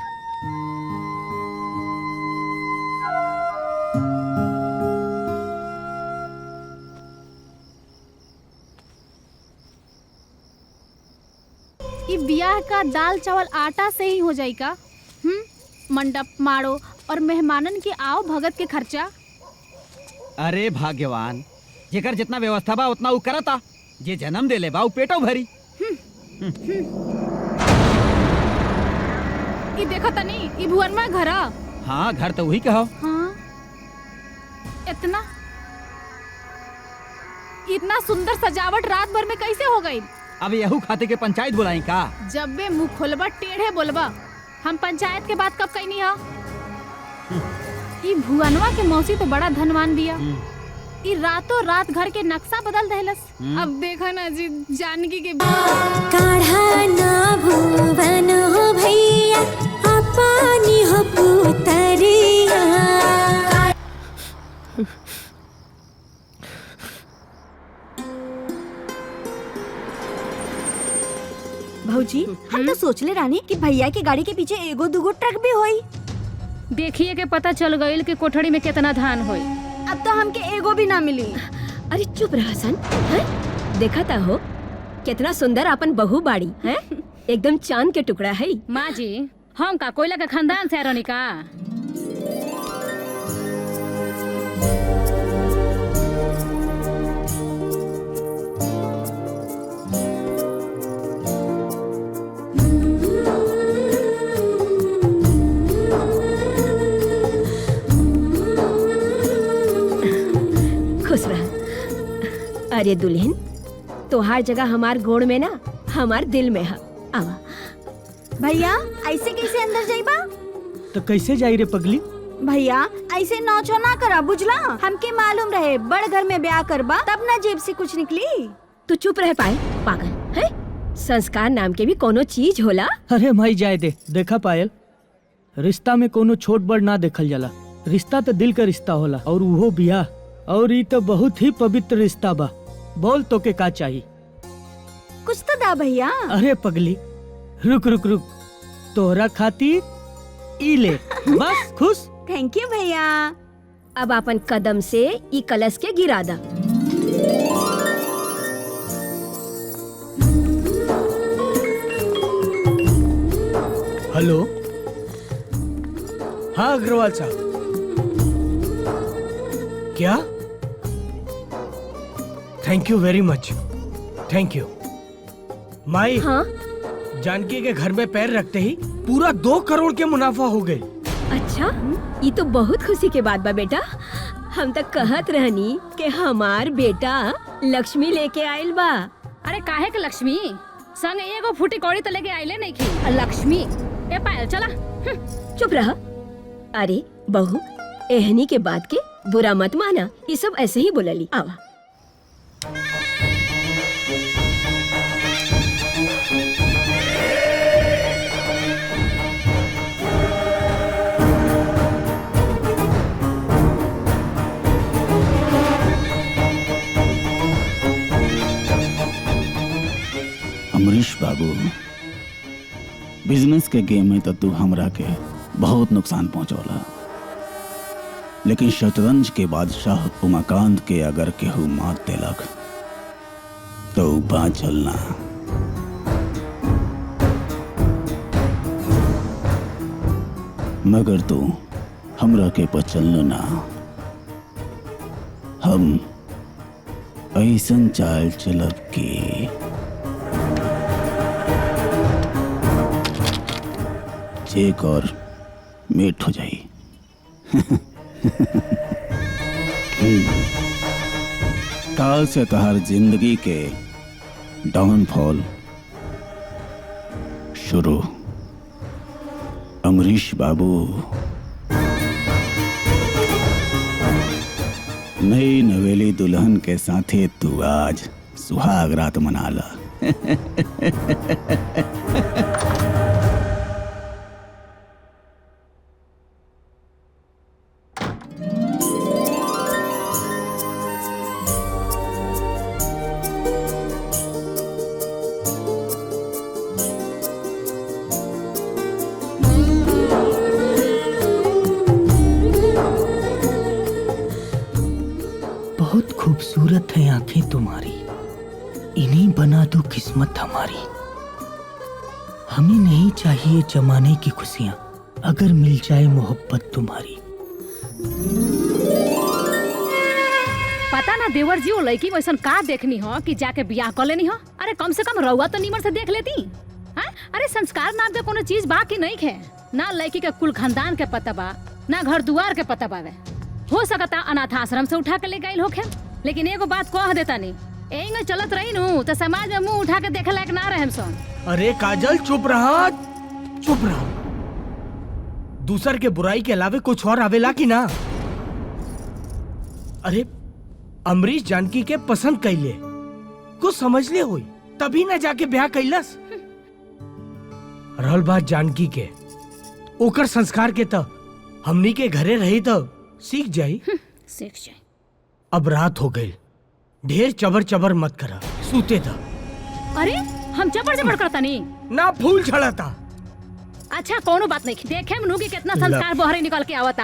Speaker 4: ये ब्याह का दाल चावल आटा से ही हो जाई का? मंडप माड़ो और मेहमानन के आओ भगत के खर्चा।
Speaker 8: अरे भाग्यवान, जेकर जितना व्यवस्था बा उतना उ करता, जे जन्म देले बा उ पेटो भरी।
Speaker 4: ई देखा तनी, ई भुवनमा घर।
Speaker 8: हाँ, घर तो वही कहो।
Speaker 4: हाँ, इतना सुंदर सजावट रात भर में कैसे हो गई?
Speaker 8: अब यहू खाते के पंचायत बुलाई का?
Speaker 4: जब बे मुँह खोलबा टेढ़े बोलबा। हम पंचायत के बात कब कहनी है? ई भुवनवा के मौसी तो बड़ा धनवान बिया, ई रातों रात घर के नक्शा बदल देहलस। अब देखा ना जी, जानकी के
Speaker 10: काढ़ा ना भुवन हो भैया, अपनी हो पुतरिया।
Speaker 11: भौजी, हम तो सोचले रानी कि भैया की गाड़ी के पीछे एगो दूगो ट्रक भी होई।
Speaker 4: देखिए के पता चल गईल कि कोठड़ी में कितना धान होई।
Speaker 11: अब तो हमके एगो भी ना मिली।
Speaker 9: अरे चुप रहा सन, देखा ता हो कितना सुंदर अपन बहू बाड़ी है, एकदम चांद के टुकड़ा है।
Speaker 4: माँ जी, हम का कोयला का खानदान से रोनी का?
Speaker 9: खुश रह। अरे दुल्हन, तोहार जगह हमार गोड़ में ना हमार दिल में है। आवा।
Speaker 11: भैया ऐसे कैसे अंदर जाइबा?
Speaker 3: तो कैसे जाई रे पगली?
Speaker 11: भैया ऐसे नौचो ना करा, बुझला? हमके मालूम रहे बड़ घर में ब्याह करबा तब ना जेब से कुछ निकली।
Speaker 9: तू चुप रह पाए, पागल है। संस्कार नाम के भी कोनो चीज होला।
Speaker 3: अरे माई जाए दे। देखा पायल, रिश्ता में कोनो छोट बड़ ना देखल जाला, रिश्ता तो दिल का रिश्ता होला, और वो बियाह, और ये तो बहुत ही पवित्र रिश्ता बा। बोल तो के का चाहिए?
Speaker 11: कुछ तो दा भैया।
Speaker 3: अरे पगली, रुक रुक रुक, तोहरा खातिर ई ले, बस खुश।
Speaker 11: थैंक यू भैया।
Speaker 9: अब अपन कदम से ई कलश के गिरा दा।
Speaker 3: हेलो, हाँ अग्रवाल साहब। क्या? थैंक यू वेरी मच, थैंक यू। माई,
Speaker 9: हाँ?
Speaker 3: जानकी के घर में पैर रखते ही पूरा 2 करोड़ के मुनाफा हो गई।
Speaker 9: अच्छा, ये तो बहुत खुशी के बात बा बेटा। हम तक कहत रहनी कि हमार बेटा लक्ष्मी लेके आयल बा।
Speaker 4: अरे काहे के लक्ष्मी? संग एगो फूटी कौड़ी तो लेके आइले नहीं की। लक्ष्मी ए पायल चला।
Speaker 9: चुप रह। अरे बहू, एहनी के बात के बुरा मत माना, ये सब ऐसे ही बोलली। आवा।
Speaker 12: अमरीश बाबू, बिजनेस के गेम में तो तू हमरा के बहुत नुकसान पहुंचौला, लेकिन शतरंज के बादशाह उमाकांत के अगर केहू मात देलक तो बाँचल ना। मगर तू हमरा के पचल ना। हम ऐसन चाल चलब के चेक और मेट हो जाई। काल से तहार जिंदगी के डाउनफॉल शुरू। अमरीश बाबू, नई नवेली दुल्हन के साथे तू आज सुहाग रात मना ला।
Speaker 3: बहुत खूबसूरत है आंखें तुम्हारी, इन्हीं बना दो किस्मत हमारी। हमें नहीं चाहिए जमाने की खुशियां, अगर मिल जाए मोहब्बत तुम्हारी।
Speaker 13: पता ना देवर जी, वो लड़की वैसन का देखनी हो कि जाके बियाह कर लेनी हो। अरे कम से कम रउआ तो नीमन से देख लेती। हाँ? अरे संस्कार नाम के कोनो चीज बा कि नहीं है? ना लड़की के कुल खानदान के पता बा, ना घर दुआर के पता बावे। हो सकता अनाथ आश्रम से उठा के ले गई होखे, लेकिन एगो बात कह देता नहीं, एंगे चलत रही नू तो समाज में मुंह उठा के देखे लायक ना रहे सन।
Speaker 3: अरे काजल चुप रहा, चुप रहा। दूसर के बुराई के अलावे कुछ और आवेला कि ना? अरे अमरीश जानकी के पसंद कैले, कुछ समझ ले हुई तभी ना जाके ब्याह कैलस। रहल बात जानकी के, ओकर संस्कार के तो हमनी के घरे रही तो सीख जाई। अब रात हो गई, ढेर चबर चबर मत करा, सूते था।
Speaker 13: अरे हम चबर चबर करता नहीं
Speaker 3: ना, फूल झड़ता।
Speaker 13: अच्छा कोनो बात नहीं, देखे मनु की कितना संस्कार बहरे निकल के आवता।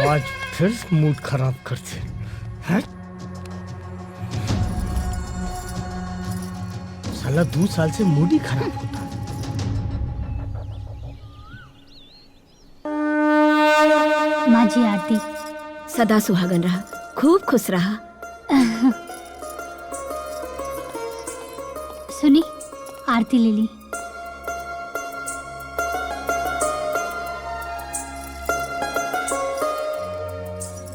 Speaker 3: आज फिर मूड खराब करते हैं। साला 2 साल से मूड ही खराब होता।
Speaker 5: माँ जी आरती।
Speaker 9: सदा सुहागन रहा, खूब खुश रहा।
Speaker 5: सुनी, आरती ले ली।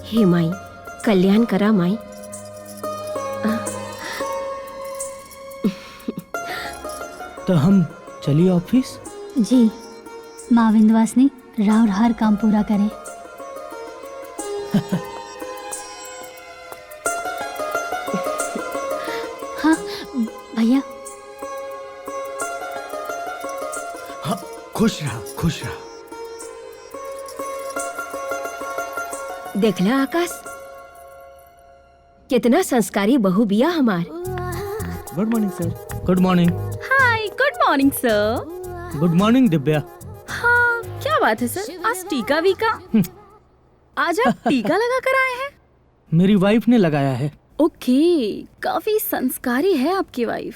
Speaker 9: हे माई, कल्याण करा माई।
Speaker 3: तो हम चलिए ऑफिस?
Speaker 5: जी, माँ विंध्यवासिनी राउर हर काम पूरा करे। हाँ भैया।
Speaker 3: हाँ, खुश रहा, खुश रहा।
Speaker 9: देखला आकाश, कितना संस्कारी बहू बिया हमार।
Speaker 7: Good morning sir.
Speaker 3: Good morning.
Speaker 13: Hi, good morning sir.
Speaker 3: Good morning Divya.
Speaker 13: हाँ, क्या बात है सर, आज टीका वीका? आज आप टीका लगा कर आए हैं?
Speaker 3: मेरी वाइफ ने लगाया है।
Speaker 13: ओके, काफी संस्कारी है आपकी वाइफ।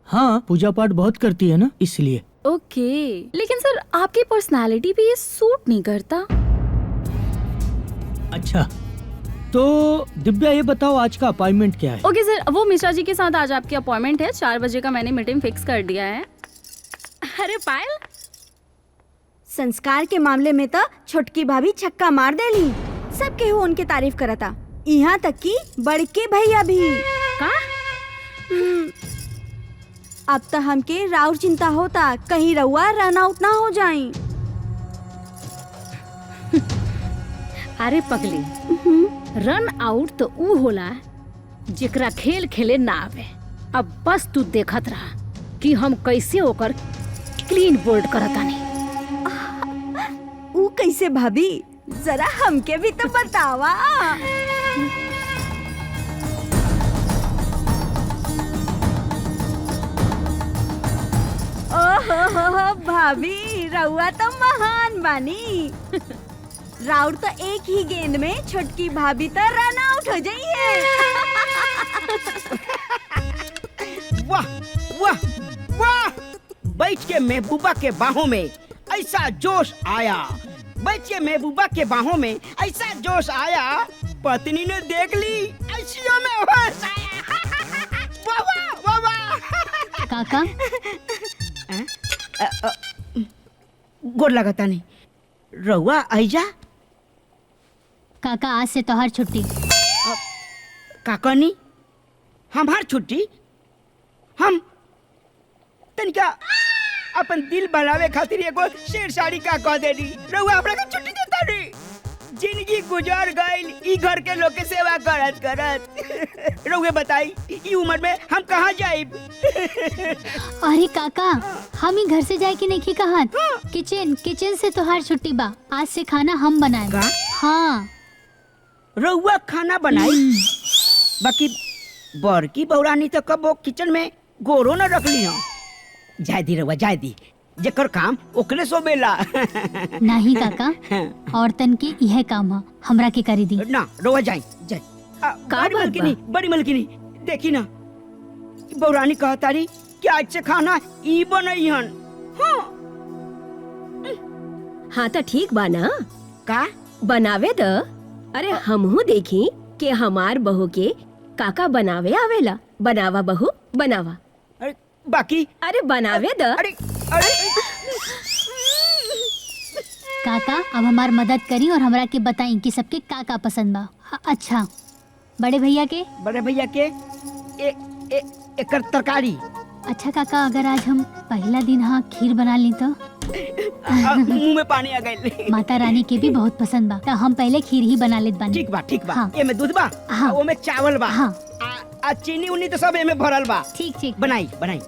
Speaker 3: हाँ, पूजा पाठ बहुत करती है ना, इसलिए।
Speaker 13: ओके, लेकिन सर आपकी पर्सनालिटी पे ये सूट नहीं करता।
Speaker 3: अच्छा, तो दिव्या ये बताओ आज का अपॉइंटमेंट क्या है?
Speaker 13: ओके सर, वो मिश्रा जी के साथ आज आपकी अपॉइंटमेंट है, 4 बजे का मैंने मीटिंग फिक्स कर दिया है। अरे पायल,
Speaker 11: संस्कार के मामले में तो छोटकी भाभी छक्का मार देली। सब केहू उनके तारीफ करता, यहाँ तक कि बड़के भैया भी।
Speaker 13: का?
Speaker 11: अब तो हमके राउर चिंता होता, कहीं रउआ रन आउट ना हो जाए।
Speaker 13: अरे पगली, रन आउट तो ऊ होला जेकरा खेल खेले ना आवे। अब बस तू देखत रहा कि हम कैसे होकर क्लीन बोल्ड करतानी।
Speaker 11: ऊ कैसे भाभी, जरा हमके भी तो बतावा। ओहो हो भाभी, रउआ तो महान बानी। राउर तो एक ही गेंद में छोटकी भाभी तो रन आउट हो जाइए।
Speaker 14: वाह वाह वाह! बैठ के महबूबा के बाहों में ऐसा जोश आया, बैठ के महबूबा के बाहों में ऐसा जोश आया, पत्नी ने देख ली, ऐसियों में होश आया। वाह वाह वाह वाह!
Speaker 5: काका
Speaker 14: गोर लगता नहीं रउआ आइजा।
Speaker 5: काका आज से तोहार छुट्टी।
Speaker 14: काकनी हमार छुट्टी? हम तनिका अपन दिल बनावे खातिर एगो शेर शाड़ी का कह देनी, रउआ हमरा के छुट्टी देता नहीं। जिंदगी गुजर गइल ई घर के लोग के सेवा करत करत। रउआ बताई ई उम्र में हम कहाँ जाइब?
Speaker 5: अरे काका, हम ही घर से जाए कि नहीं की कहा? किचन से तोहार छुट्टी बा। आज से खाना हम बनाए। हाँ,
Speaker 14: रउआ खाना बनाई, बाकी बड़की बौरानी तो कबो किचन में गोरो न रखली हो। जाय दी रउआ, जाय दी, जेकर काम ओकरे सोबेला।
Speaker 5: नहीं काका, औरतन के यह काम है, हमरा के करी दी।
Speaker 14: ना रउआ जाई जाई। बड़ी मलकिनी देखी ना, बौरानी कहतारी कि आज से खाना ई बनई हन।
Speaker 9: हाँ तो ठीक बा ना,
Speaker 14: का
Speaker 9: बनावे द। अरे हमहू देखी कि हमार बहू के काका बनावे आवेला। बनावा बहू, बनावा।
Speaker 14: अरे बाकी,
Speaker 9: अरे बनावे द।
Speaker 14: अरे अरे
Speaker 5: काका अब हमार मदद करी और हमरा के बताई कि सबके काका पसंद बा। अच्छा, बड़े भैया के
Speaker 14: एकर तरकारी।
Speaker 5: अच्छा काका, अगर आज हम पहला दिन हाँ खीर बना ली तो?
Speaker 14: मुंह में पानी आ गइल।
Speaker 5: माता रानी के भी बहुत पसंद बा, तो हम पहले खीर ही बना लेत बानी।
Speaker 14: ठीक बा ठीक बा।
Speaker 5: हाँ।
Speaker 14: एमे दूध बा,
Speaker 5: हाँ।
Speaker 14: ओमे चावल बा,
Speaker 5: हाँ।
Speaker 14: आ चीनी उनी तो सब एमे भरल बा।
Speaker 5: ठीक ठीक।
Speaker 14: बनाई बनाई।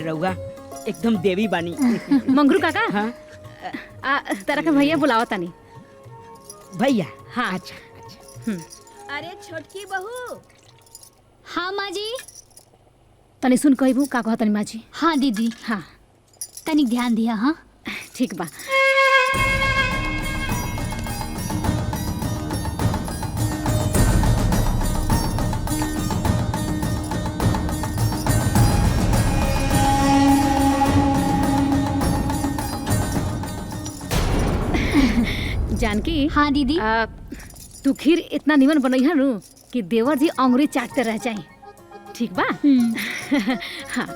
Speaker 14: रउआ एकदम देवी बानी।
Speaker 13: मंगरू काका,
Speaker 14: हाँ?
Speaker 13: तरह के भैया बुलावा तानी।
Speaker 14: भैया?
Speaker 13: हाँ।
Speaker 14: अच्छा।
Speaker 9: अरे छोटकी बहू।
Speaker 5: हाँ माँ जी।
Speaker 13: तनी सुन कहबू का कहतनी माँ जी?
Speaker 5: हाँ दीदी।
Speaker 13: हाँ
Speaker 5: तनिक ध्यान दिया। हाँ
Speaker 13: ठीक बा। जानकी।
Speaker 5: हाँ दीदी।
Speaker 13: तू खीर इतना निमन बनई है नु कि देवर जी अंगुरी चाटते रह जाए। ठीक बा? हाँ।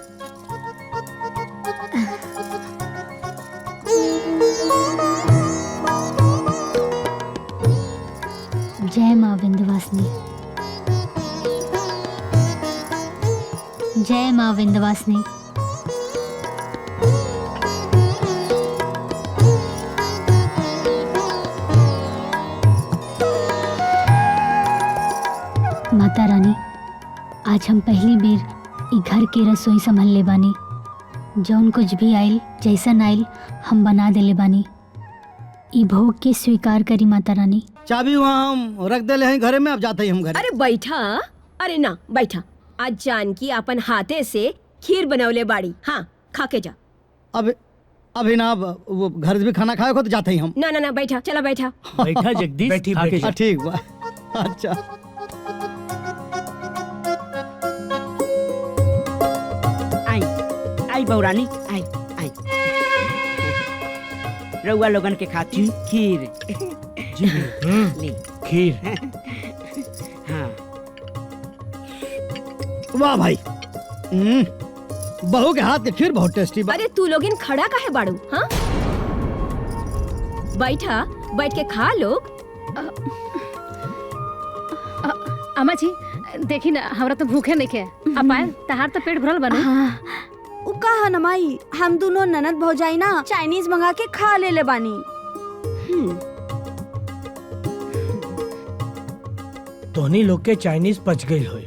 Speaker 5: जय माँ विंध्यवासिनी। जय माँ विंध्यवासिनी। माता रानी, आज हम पहली बेर ई घर के रसोई संभल ले बानी। जौन कुछ भी आइल, जैसन आइल, हम बना देले बानी। ई भोग के स्वीकार करी माता रानी।
Speaker 6: चाबी वहाँ हम रख देले हैं घरे में, अब जाते ही हम घर।
Speaker 9: अरे बैठा। अरे ना बैठा। आज जानकी अपन हाथे से खीर बनौले बाड़ी। हाँ, खा के जा।
Speaker 6: अभी ना, वो घर भी खाना खाए को तो जाते ही हम।
Speaker 9: ना ना ना बैठा, चला बैठा।
Speaker 3: बैठा जगदीश,
Speaker 6: बैठी
Speaker 3: खा के जा।
Speaker 6: ठीक बा। अच्छा
Speaker 14: आई बौरानी, आई आई। रउआ लोगन के खातिर खीर।
Speaker 3: जी
Speaker 14: ले
Speaker 3: खीर।
Speaker 14: हाँ।
Speaker 6: वाह भाई, बहू के हाथ के खीर बहुत टेस्टी बा।
Speaker 9: अरे तू लोगिन खड़ा काहे बाड़ू? हाँ, बैठा, बैठ के खा लोग।
Speaker 13: अम्मा जी देखी ना, हमरा तो भूखे नहीं के। अब आए तहार तो पेट भरल बने।
Speaker 11: उ कहा न माई, हम दोनों ननद भौजाई ना चाइनीज मंगा के खा ले बानी।
Speaker 3: तोहनी लोग के चाइनीज पच गई हो,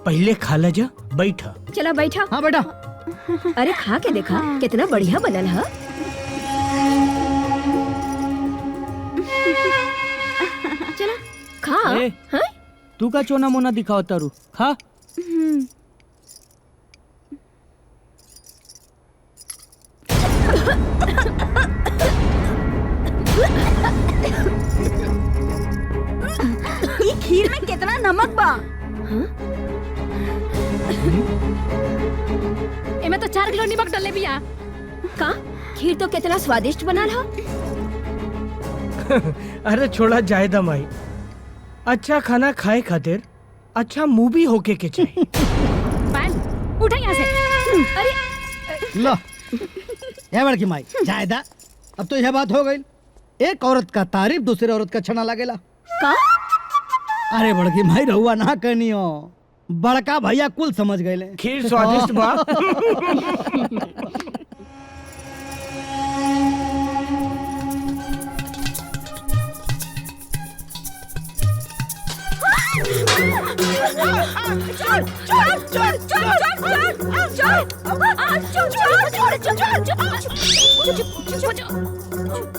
Speaker 3: पहले खा ले जा। बैठा।
Speaker 9: चला बैठा।
Speaker 6: हाँ बेटा।
Speaker 9: अरे खा के देखा कितना बढ़िया बनल है। चला खा।
Speaker 3: ए, तू का चोना मोना दिखाओ तारू, खा।
Speaker 11: ये खीर में कितना नमक बा?
Speaker 13: एमे तो 4 किलो नमक डाले बिया।
Speaker 9: का खीर तो कितना स्वादिष्ट बनल है।
Speaker 3: अरे छोड़ा जाए दमाई, अच्छा खाना खाए खातिर अच्छा मूवी होके के चाहिए।
Speaker 13: पायल उठा यहाँ से। अरे
Speaker 6: लो ये बड़की माई जायदा, अब तो यह बात हो गई। एक औरत का तारीफ दूसरी औरत का छना लागेला
Speaker 9: का?
Speaker 6: अरे बड़की माई रहुआ ना कहनी हो, बड़का भैया कुल समझ गए।
Speaker 3: खीर स्वादिष्ट बा।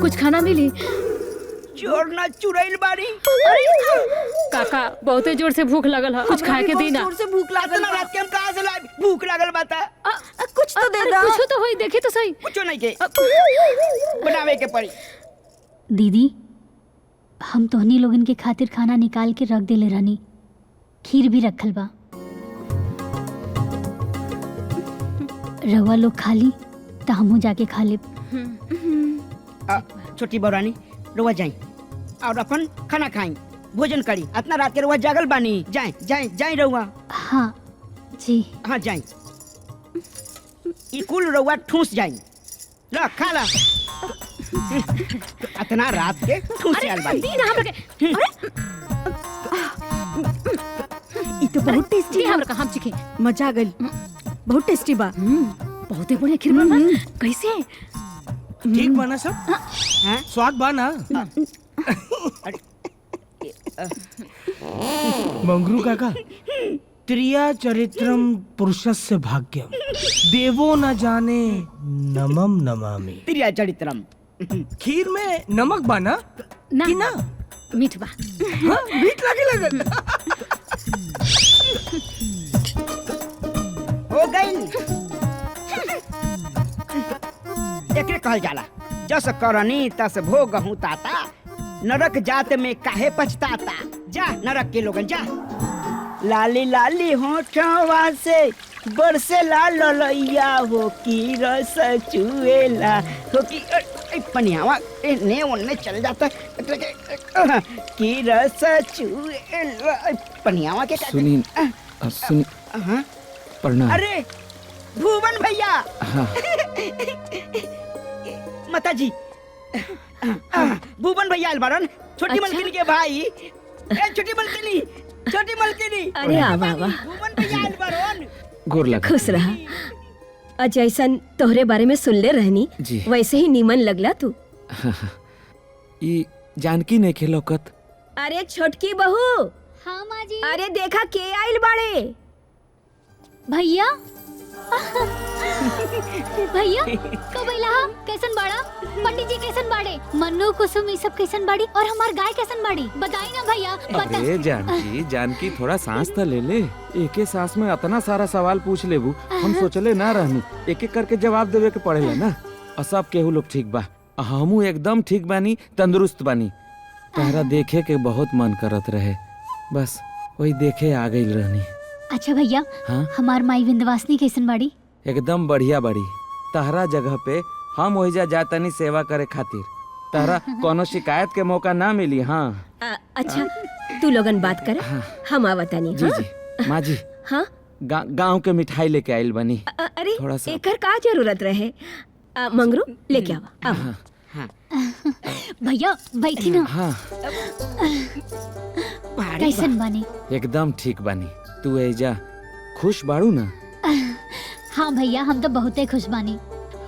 Speaker 13: कुछ खाना मिली?
Speaker 14: चोर ना चुड़ैल बारी।
Speaker 13: काका बहुते जोर से भूख लगल है, कुछ खाए के दी ना।
Speaker 11: जोर से भूख लागल
Speaker 14: इतना रात के हम कहाँ से लाए? भूख लागल बता।
Speaker 11: कुछ तो दे दो।
Speaker 13: कुछ तो होई, देखी तो सही।
Speaker 14: कुछ नहीं के बनावे के पड़ी।
Speaker 5: दीदी हम तोहनी लोगन के खातिर खाना निकाल के रख देले रहनी, खीर भी रखल बा। रवा लोग खा ली तो हमहू जाके खा ले।
Speaker 14: छोटी बौरानी रुआ जाई और अपन खाना खाई, भोजन करी। इतना रात के रुआ जागल बानी। जाए जाए जाए रुआ।
Speaker 5: हाँ जी।
Speaker 14: हाँ जाए। ई कुल रुआ ठूस जाई। ला खा ला। इतना रात के ठूस आल बानी।
Speaker 13: दी ना हमरा के।
Speaker 11: ये तो बहुत टेस्टी
Speaker 13: दी
Speaker 11: है।
Speaker 13: हमरा का, हम चिखे।
Speaker 11: मजा आ गई, बहुत टेस्टी बा।
Speaker 13: बहुते बढ़िया खीर बना। कैसे?
Speaker 3: ठीक बना सब? स्वाद बा ना? मंगरू काका, त्रिया चरित्रम पुरुषस्य भाग्यम देवो न जाने नमम नमामि।
Speaker 14: त्रिया चरित्रम।
Speaker 3: खीर में नमक बा ना?
Speaker 13: ना
Speaker 3: कि ना?
Speaker 13: मीठ बा।
Speaker 3: हाँ, मीठ लगे लगल।
Speaker 14: हो गई। एकरे कहल जाला, जस करनी तस भोगहु ताता, नरक जात में काहे पछताता। जा नरक के लोगन जा। लाली लाली होठवा से बरसे लाल ललैया हो की रस चुएला हो की पनियावा ने उनने चल जाता की रस चुएला पनियावा के।
Speaker 2: सुनी सुनी
Speaker 14: हाँ?
Speaker 2: प्रणाम।
Speaker 14: अरे भुवन भैया।
Speaker 2: हाँ।
Speaker 14: माता जी भुवन भैया अलबारन, छोटी
Speaker 9: अच्छा?
Speaker 14: मलकिनी के भाई। छोटी मलकिनी, छोटी मलकिनी।
Speaker 9: अरे आवा आवा।
Speaker 14: भुवन भैया अलबारन।
Speaker 2: गोर लगा।
Speaker 9: खुश रहा। आज ऐसन तोहरे बारे में सुनले रहनी,
Speaker 2: जी।
Speaker 9: वैसे ही नीमन लगला तू।
Speaker 2: ई जानकी नहीं खेलौकत।
Speaker 9: अरे छोटकी बहू।
Speaker 5: हाँ माँ जी।
Speaker 9: अरे देखा के आइल बाड़े।
Speaker 5: भैया भैया कब अइला? कैसन बाड़ा? पंडित जी कैसन बाड़े? मन्नू कुसुम ये सब कैसन बाड़ी? और हमार गाय कैसन बाड़ी? बताई ना भैया।
Speaker 2: अरे जानकी जानकी थोड़ा सांस तो ले ले। एक एक सांस में इतना सारा सवाल पूछ लेबू, हम सोचले ना रहनी। एक एक करके जवाब देवे के पड़ेला ना। और सब केहू लोग ठीक बा, हमू एकदम ठीक बानी, तंदुरुस्त बानी। तहरा देखे के बहुत मन करत रहे, बस वही देखे आ गई रहनी।
Speaker 5: अच्छा भैया,
Speaker 2: हाँ?
Speaker 5: हमार माई विंध्यवासिनी कैसन बाड़ी?
Speaker 2: एकदम बढ़िया बड़ी। तहरा जगह पे हम ओहिजा जातनी सेवा करे खातिर। तहरा कोनो शिकायत के मौका ना मिली। हाँ
Speaker 9: अच्छा तू लोगन बात कर, हम आवतानी।
Speaker 2: जी जी। माँ जी
Speaker 9: हाँ
Speaker 2: गाँव के मिठाई लेके आइल बनी।
Speaker 9: अरे
Speaker 2: थोड़ा सा।
Speaker 9: एकर का जरूरत रहे? मंगरू लेके आवा।
Speaker 5: भैया बैठी ना।
Speaker 2: हाँ
Speaker 5: कैसन बानी?
Speaker 2: एकदम ठीक बानी। तू एजा खुश बाड़ू ना?
Speaker 5: हाँ भैया हम तो बहुते खुश बानी।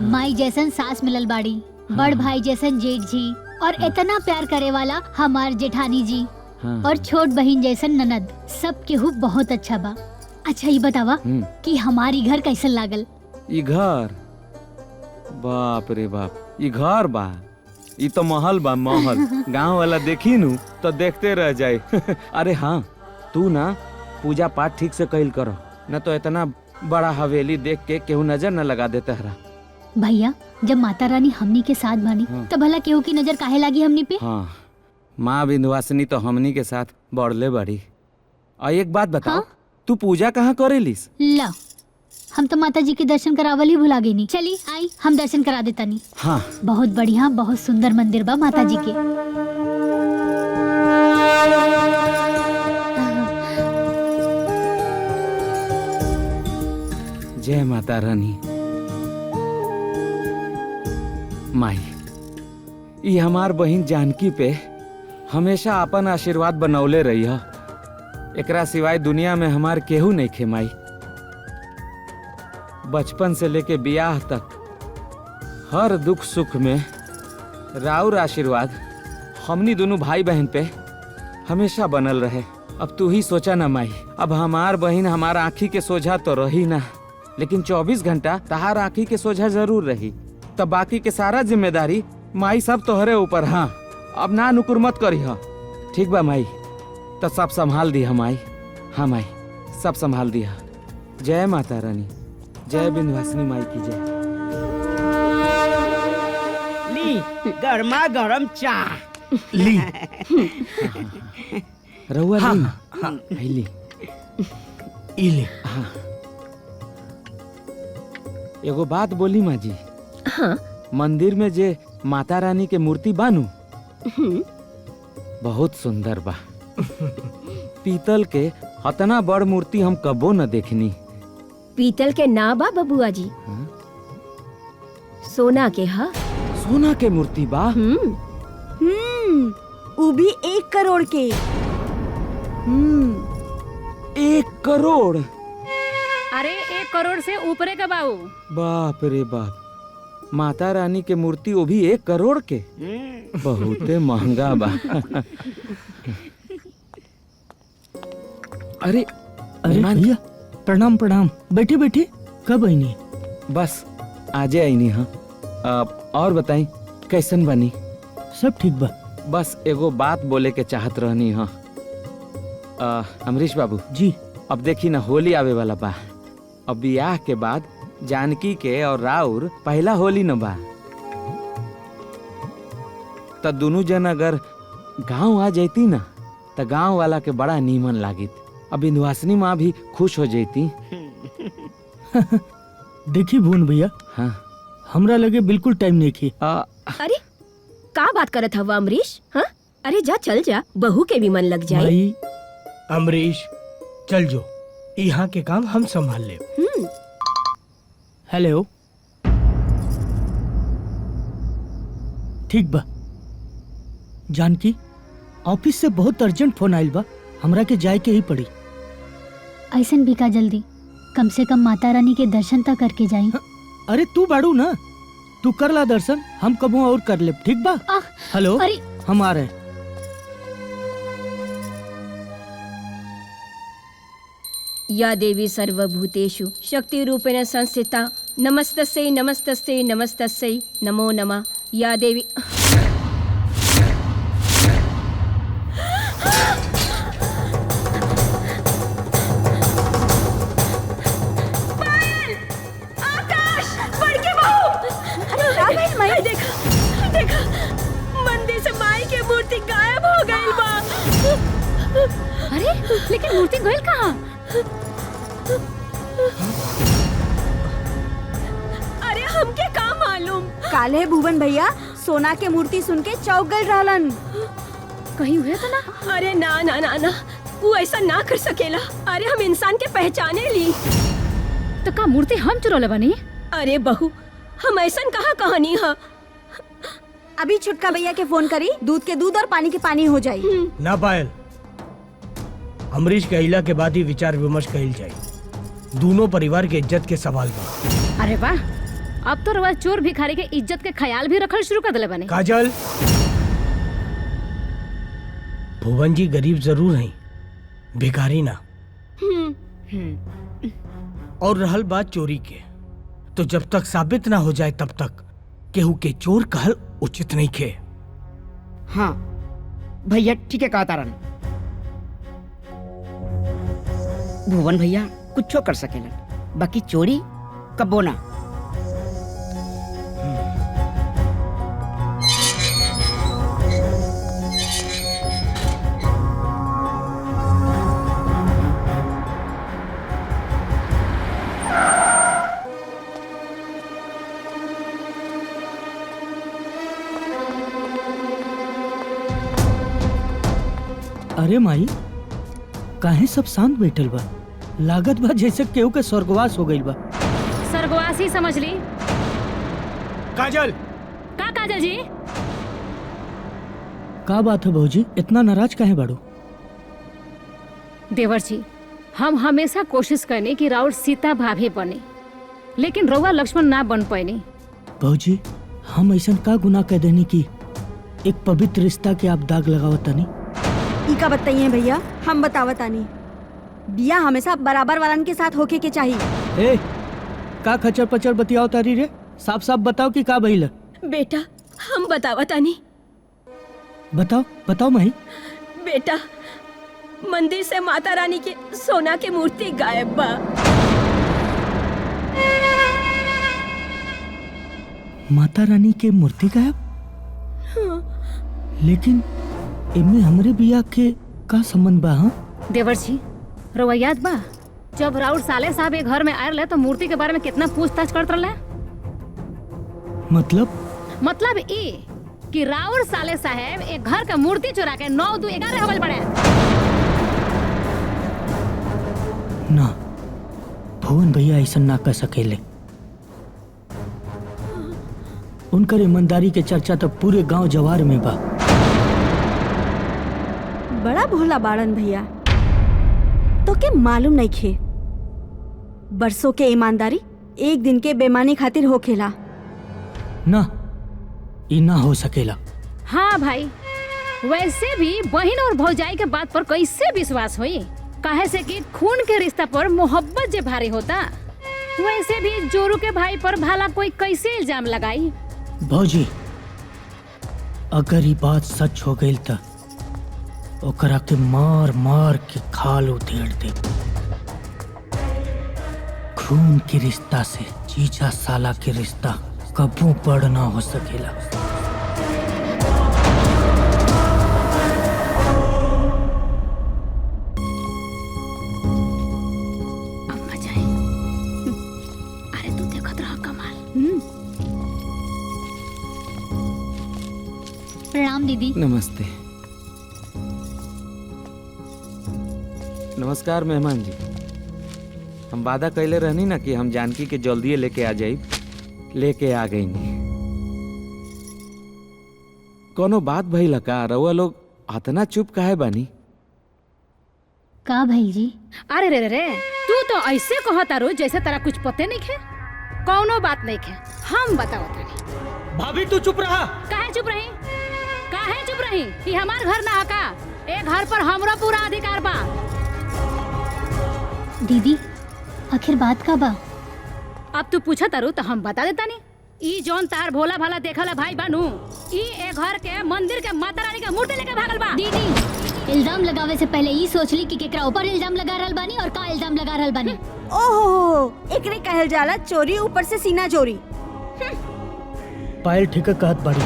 Speaker 5: माई जैसन सास मिलल बाड़ी, बड़ भाई जैसन जेठ जी और इतना प्यार करे वाला हमार जेठानी जी
Speaker 2: हाँ।
Speaker 5: और छोट बहन जैसन ननद, सब केहू बहुत अच्छा बा। अच्छा ये बतावा कि हमारी घर कैसन लागल?
Speaker 2: ई घर, बाप रे बाप, ई घर बा, ई तो महल बा, महल। गांव वाला देखी नु तो देखते रह जाए। अरे हाँ, तू ना पूजा पाठ ठीक से कइल करो, न तो इतना बड़ा हवेली देख के केहू नजर न लगा दे तहरा।
Speaker 5: भैया जब माता रानी हमनी के साथ बनी तो भला केहू की नजर काहे लागी हमनी पे?
Speaker 2: हाँ, माँ विंध्यवासिनी तो हमनी के साथ बढ़ले बड़ी। और एक बात बताओ, तू पूजा कहाँ करेलिस?
Speaker 5: ला, हम तो माता जी के दर्शन करावल ही भुला गई। चली आई, हम दर्शन करा देता नी।
Speaker 2: हाँ।
Speaker 5: बहुत बढ़िया, बहुत सुंदर मंदिर बा माता जी के।
Speaker 2: जय माता रानी। माई, ये हमार बहिन जानकी पे हमेशा अपन आशीर्वाद बनौले रही है। एकरा सिवाय दुनिया में हमार केहू नहीं खे माई। बचपन से लेके बियाह तक हर दुख सुख में राउर आशीर्वाद हमनी दोनों भाई बहन पे हमेशा बनल रहे। अब तू ही सोचा ना माई, अब हमार बहन हमार आँखी के सोझा तो रही ना, लेकिन 24 घंटा तहार आँखी के सोझा जरूर रही। तब बाकी के सारा जिम्मेदारी माई सब तोहरे ऊपर। हाँ, अब ना नुकुर मत करी। हाँ ठीक बा माई, तो सब संभाल दिया माई। हाँ माई, सब संभाल दिया। जय माता रानी, जय विंध्यवासिनी माई की जय।
Speaker 14: ली गर्मा गरम चाय
Speaker 3: ली।
Speaker 2: रहुआ
Speaker 3: हाँ,
Speaker 2: ली।
Speaker 3: हाँ,
Speaker 2: ली।
Speaker 3: इले।
Speaker 2: हाँ। एगो बात बोली माँ जी।
Speaker 9: हाँ।
Speaker 2: मंदिर में जे माता रानी के मूर्ति बानू बहुत सुंदर बा। पीतल के अतना बड़ मूर्ति हम कबो न देखनी।
Speaker 9: पीतल के ना बा बबुआ जी, सोना के। हा,
Speaker 2: सोना के मूर्ति बा।
Speaker 11: वो भी 1 करोड़ के।
Speaker 2: 1 करोड़?
Speaker 13: अरे 1 करोड़ से ऊपरे का बाऊ।
Speaker 2: बाप रे बाप, माता रानी के मूर्ति वो भी 1 करोड़ के? बहुते महंगा बा।
Speaker 3: अरे अरे भैया, प्रणाम प्रणाम। बैठे बैठे। कब आई नहीं?
Speaker 2: बस आजे आई नहीं। हाँ, और बताई कैसन बनी?
Speaker 3: सब ठीक बा।
Speaker 2: बस एगो बात बोले के चाहत रहनी। हाँ अमरीश बाबू
Speaker 3: जी,
Speaker 2: अब देखी ना होली आवे वाला बा। अब ब्याह के बाद जानकी के और राउर पहला होली न बा, त दोनों जन अगर गांव आ जाती ना त गांव वाला के बड़ा नीमन लागित। अब विंध्यवासिनी माँ भी खुश हो जाती।
Speaker 3: देखी भून भैया,
Speaker 2: हाँ,
Speaker 3: हमरा लगे बिल्कुल टाइम नहीं की।
Speaker 9: अरे का बात करत हवा अमरीश? हाँ, अरे जा, चल जा, बहू के भी मन लग जाए।
Speaker 3: भाई अमरीश चल जो, यहाँ के काम हम संभाल ले। हेलो, ठीक बा। जानकी, ऑफिस से बहुत अर्जेंट फोन आइल बा, हमरा के जाए के ही पड़ी।
Speaker 5: ऐसन भी का जल्दी, कम से कम माता रानी के दर्शन तक करके जाई।
Speaker 3: अरे तू बाड़ू ना, तू कर ला दर्शन, हम कबो और कर ले, ठीक बा? हेलो, हम आ रहे हैं।
Speaker 9: या देवी सर्वभूतेषु शक्ति रूपेण संस्थिता नमस्तस्यै नमस्तस्यै नमस्तस्यै नमो नमः। या देवी। आकाश, बड़की बहू। अरे माई, देखा देखा, मंदिर से माई के मूर्ति गायब हो गई बा।
Speaker 13: अरे लेकिन मूर्ति गइल कहाँ?
Speaker 9: अरे हमके का मालूम?
Speaker 11: काले भुवन भैया सोना के मूर्ति सुन के चौक गए रहलन।
Speaker 13: कहीं हुए तो ना?
Speaker 9: अरे ना ना ना ना, वो ऐसा ना कर सकेला। अरे हम इंसान के पहचाने ली।
Speaker 13: तो का मूर्ति हम चुरौले बनी?
Speaker 9: अरे बहू, हम ऐसा कहा कहानी है।
Speaker 11: अभी छुटका भैया के फोन करी, दूध के दूध और पानी के पानी हो जाई।
Speaker 3: ना पायल, अमरीश के अहिला के बाद ही विचार विमर्श कइल जाए। दोनों परिवार के इज्जत के सवाल बा।
Speaker 13: अरे वाह, अब तो रउआ चोर भिखारी के इज्जत के ख्याल भी रखल शुरू कर दिले बने।
Speaker 3: काजल, भुवन जी गरीब जरूर हैं, भिखारी ना। और रहल बात चोरी के, तो जब तक साबित ना हो जाए तब तक केहू के चोर कहल उचित नहीं खे।
Speaker 14: हाँ भैया ठीक है कहा तारन। भुवन भैया कुछ कर सकेलन, बाकी चोरी कबो ना।
Speaker 3: अरे माई, काहे सब शांत बैठल बा? लागत बा जैसे केहू के स्वर्गवास हो गइल बा।
Speaker 13: स्वर्गवास ही समझ ली।
Speaker 3: काजल,
Speaker 13: का काजल जी?
Speaker 3: का बात है भौजी, इतना नाराज काहे बाड़ू?
Speaker 13: देवर जी, हम हमेशा कोशिश करने की राउर सीता भाभी बने, लेकिन रउआ लक्ष्मण ना बन पाए।
Speaker 3: भौजी, हम ऐसा का गुनाह कर देनी की एक पवित्र रिश्ता के आप दाग लगावतानी?
Speaker 11: ई का बताइए भैया, हम बतावतानी। बिया हमेशा बराबर वालन के साथ होके के चाहिए।
Speaker 3: ए, का खचर पचर बतियाओ तारी रे? साफ साफ बताओ कि का भइल?
Speaker 9: बेटा हम बतावतानी।
Speaker 3: बताओ बताओ माही।
Speaker 9: बेटा मंदिर से माता रानी के सोना के मूर्ति गायब बा।
Speaker 3: माता रानी के मूर्ति गायब? लेकिन इनमें हमरे बिया के का संबंध बा? हाँ
Speaker 13: देवर जी, रउआ याद बा जब राउर साले साहब ये घर में आए रहे तो मूर्ति के बारे में कितना पूछताछ करत रहे? मतलब ई कि राउर साले साहब एक घर का मूर्ति चुरा के 9 2 11 हवल पड़े।
Speaker 3: ना, भुवन भैया ऐसा ना कर सकेले। उनकर ईमानदारी के चर्चा तो पूरे गांव जवार में बा।
Speaker 11: बड़ा भोला बाड़न भैया, तो के मालूम नहीं खे बरसों के ईमानदारी एक दिन के बेईमानी खातिर होखेला
Speaker 3: ना, ई ना हो सकेला।
Speaker 13: हाँ भाई, वैसे भी बहन और भौजाई के बात पर कैसे विश्वास हुई? काहे से कि खून के रिश्ता पर मोहब्बत जे भारी होता, वैसे भी जोरू के भाई पर भला कोई कैसे इल्जाम लगाई?
Speaker 3: भौजी, अगर ये बात सच हो गई तो ओकरा के मार मार के खाल उधेड़ दे। खून के रिश्ता से जीजा साला के रिश्ता कबू बड़ ना हो सकेला।
Speaker 13: अम्मा जाए। अरे तू देखत रहा कमाल।
Speaker 5: प्रणाम दीदी।
Speaker 2: नमस्ते। नमस्कार मेहमान जी। हम वादा कैले रहनी ना कि हम जानकी के जल्दी लेके आ जाई, लेके आ गई नहीं। कोनो बात भइल का? रउआ लोग अतना चुप काहे बानी?
Speaker 5: का भाई जी?
Speaker 13: अरे रे रे रे, तू तो ऐसे कहता रो जैसे तेरा कुछ पते नहीं है। कौनो बात नहीं है, हम बताओ तानी।
Speaker 3: भाभी तू चुप रहा।
Speaker 13: काहे चुप रही? काहे चुप रही? कि हमार घर ना का? ए घर पर हमरो पूरा अधिकार बा।
Speaker 5: दीदी आखिर बात का बा?
Speaker 13: अब तू पूछा तारू तो हम बता देता नहीं। ई जौन तार भोला भाला देखल है भाई बानू, ई ए घर के मंदिर के माता रानी के मूर्ति लेके भागल बा।
Speaker 5: दीदी इल्जाम लगावे से पहले ई सोच ली कि केकरा ऊपर इल्जाम लगा रहल बानी और का इल्जाम लगा रहल बानी।
Speaker 11: ओहो, एकरे कहल जाला चोरी ऊपर से सीना चोरी।
Speaker 3: पायल ठीक कहत बाड़ी।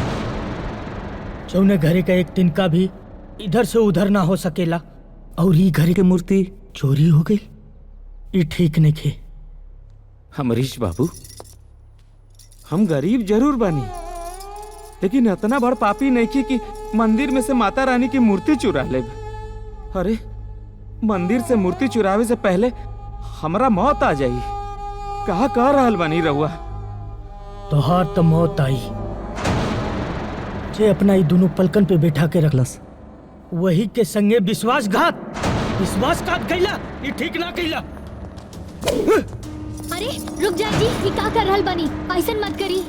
Speaker 3: जौने घरे का एक तिनका भी इधर से उधर ना हो सकेला, और ई घरे के मूर्ति चोरी हो गई, ये ठीक नहीं खे।
Speaker 2: अमरीश बाबू, हम गरीब जरूर बानी, लेकिन इतना बड़ पापी नहीं की कि मंदिर में से माता रानी की मूर्ति चुरा ले। अरे मंदिर से मूर्ति चुरावे से पहले हमरा मौत आ जाई। कहा कह रहल बानी रहुआ?
Speaker 3: तोहार तो मौत आई, जे अपना ये दोनों पलकन पे बैठा के रखलस, वही के संगे विश्वासघात कैला, ये ठीक ना कैला।
Speaker 5: अरे रुक जा जी, ये का कर रहल बानी? ऐसन मत करी।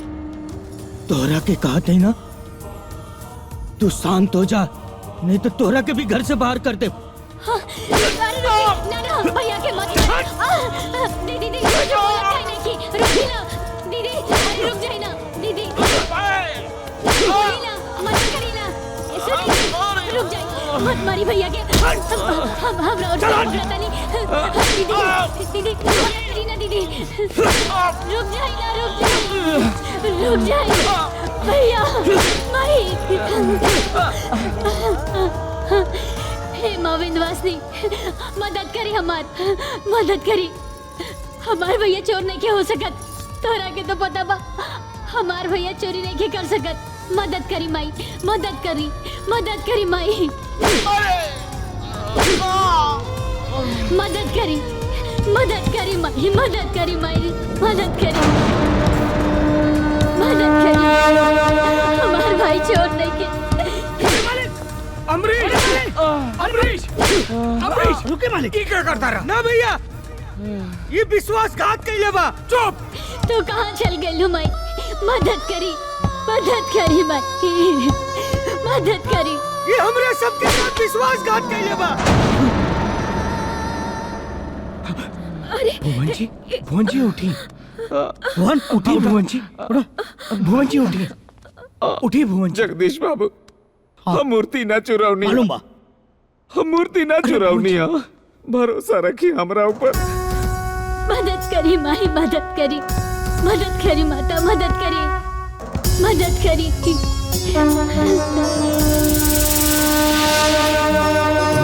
Speaker 3: तोहरा के कहा थे ना, तू शांत हो जा, नहीं तो तोहरा के भी घर से बाहर कर दे।
Speaker 5: हाँ, अरे ना ना भैया के मत दीदी दीदी मुझे बोला था नहीं कि रुकी ना दीदी, अरे रुक जाए ना दीदी, बोली ना मत करी ना, सुनी रुक जाए, मत मारी भैया के, हम रहता नहीं दीदी दीदी ना दीदी, रुक जाए ना, रुक जाए भैया माई। हे माँ विंध्यवासिनी, मदद करी हमार, मदद करी। हमार भैया चोर नहीं के हो सकत, तोहरा के तो पता बा, हमार भैया चोरी नहीं के कर सकत। मदद करी माई, मदद करी माई, मदद करी माई, मदद करी। हमार भाई चोर नहीं के।
Speaker 6: अमरीश रुके मालिक,
Speaker 3: की क्या करता रहा? ना भैया, ये विश्वासघात कइले बा। चुप।
Speaker 5: तू कहाँ चल गई माई? मदद करी माई, मदद करी।
Speaker 3: ये हमरे सबके साथ विश्वासघात कइले बा।
Speaker 5: अरे
Speaker 3: भुवन जी उठी। भुवन उठी, भुवन जी उठी, उठी भुवन।
Speaker 2: जगदीश बाबू, हम मूर्ति ना चुरावनी,
Speaker 6: मालूम बा,
Speaker 2: हम मूर्ति ना चुरावनी, भरोसा रखी हमरा ऊपर।
Speaker 5: मदद करी माई, मदद करी माता, मदद करी।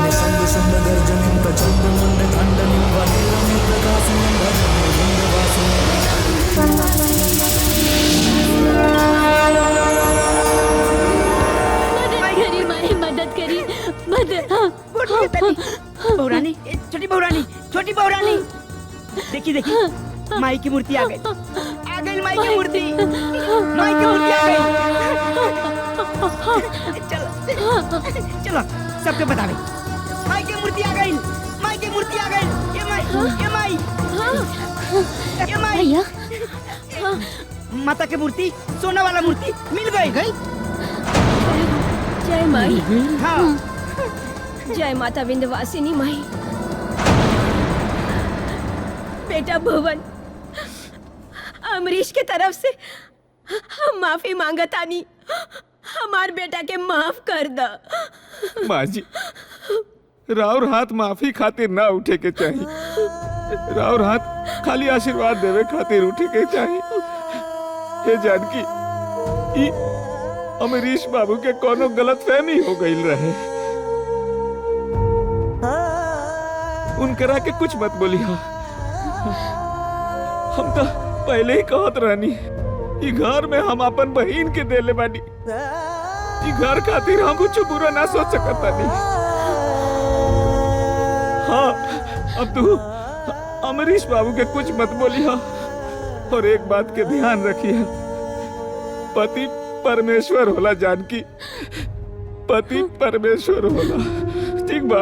Speaker 1: निसंग सुंद गर्जनिं प्रचंडमुंड खंडनिं वनेरनिं प्रकाशिनिं भजने विंध्यवासिनीं।
Speaker 5: मदद करी
Speaker 14: बहुरानी, छोटी बहुरानी, देखी माई की मूर्ति आ गई, माई की मूर्ति आ गई। चलो सबके बता दे, माई की मूर्ति आ गई, ये माई
Speaker 5: भैया,
Speaker 14: माता की मूर्ति, सोना वाला मूर्ति मिल गई।
Speaker 9: जय माई।
Speaker 14: हाँ,
Speaker 9: जय माता विंध्यवासिनी माई। बेटा भुवन, अमरीश के तरफ से हम माफी मांगतानी, हमार बेटा के माफ कर द।
Speaker 2: माँ जी, राउर हाथ माफी खातिर ना उठे के चाहिए, राउर हाथ खाली आशीर्वाद देवे खातिर उठे के चाहिए। हे जानकी, ई अमरीश बाबू के कोनो गलतफहमी हो गई रहे, उनकरा के कुछ मत बोली। हम तो पहले ही कहत रहनी, ई घर में हम अपन बहन के देले बानी, ई घर खातिर हम कुछ बुरा ना सोच सकता नहीं। हाँ, अब तू अमरीश बाबू के कुछ मत बोली। और एक बात के ध्यान रखिए, पति परमेश्वर होला जानकी, पति परमेश्वर होला। ठीक बा,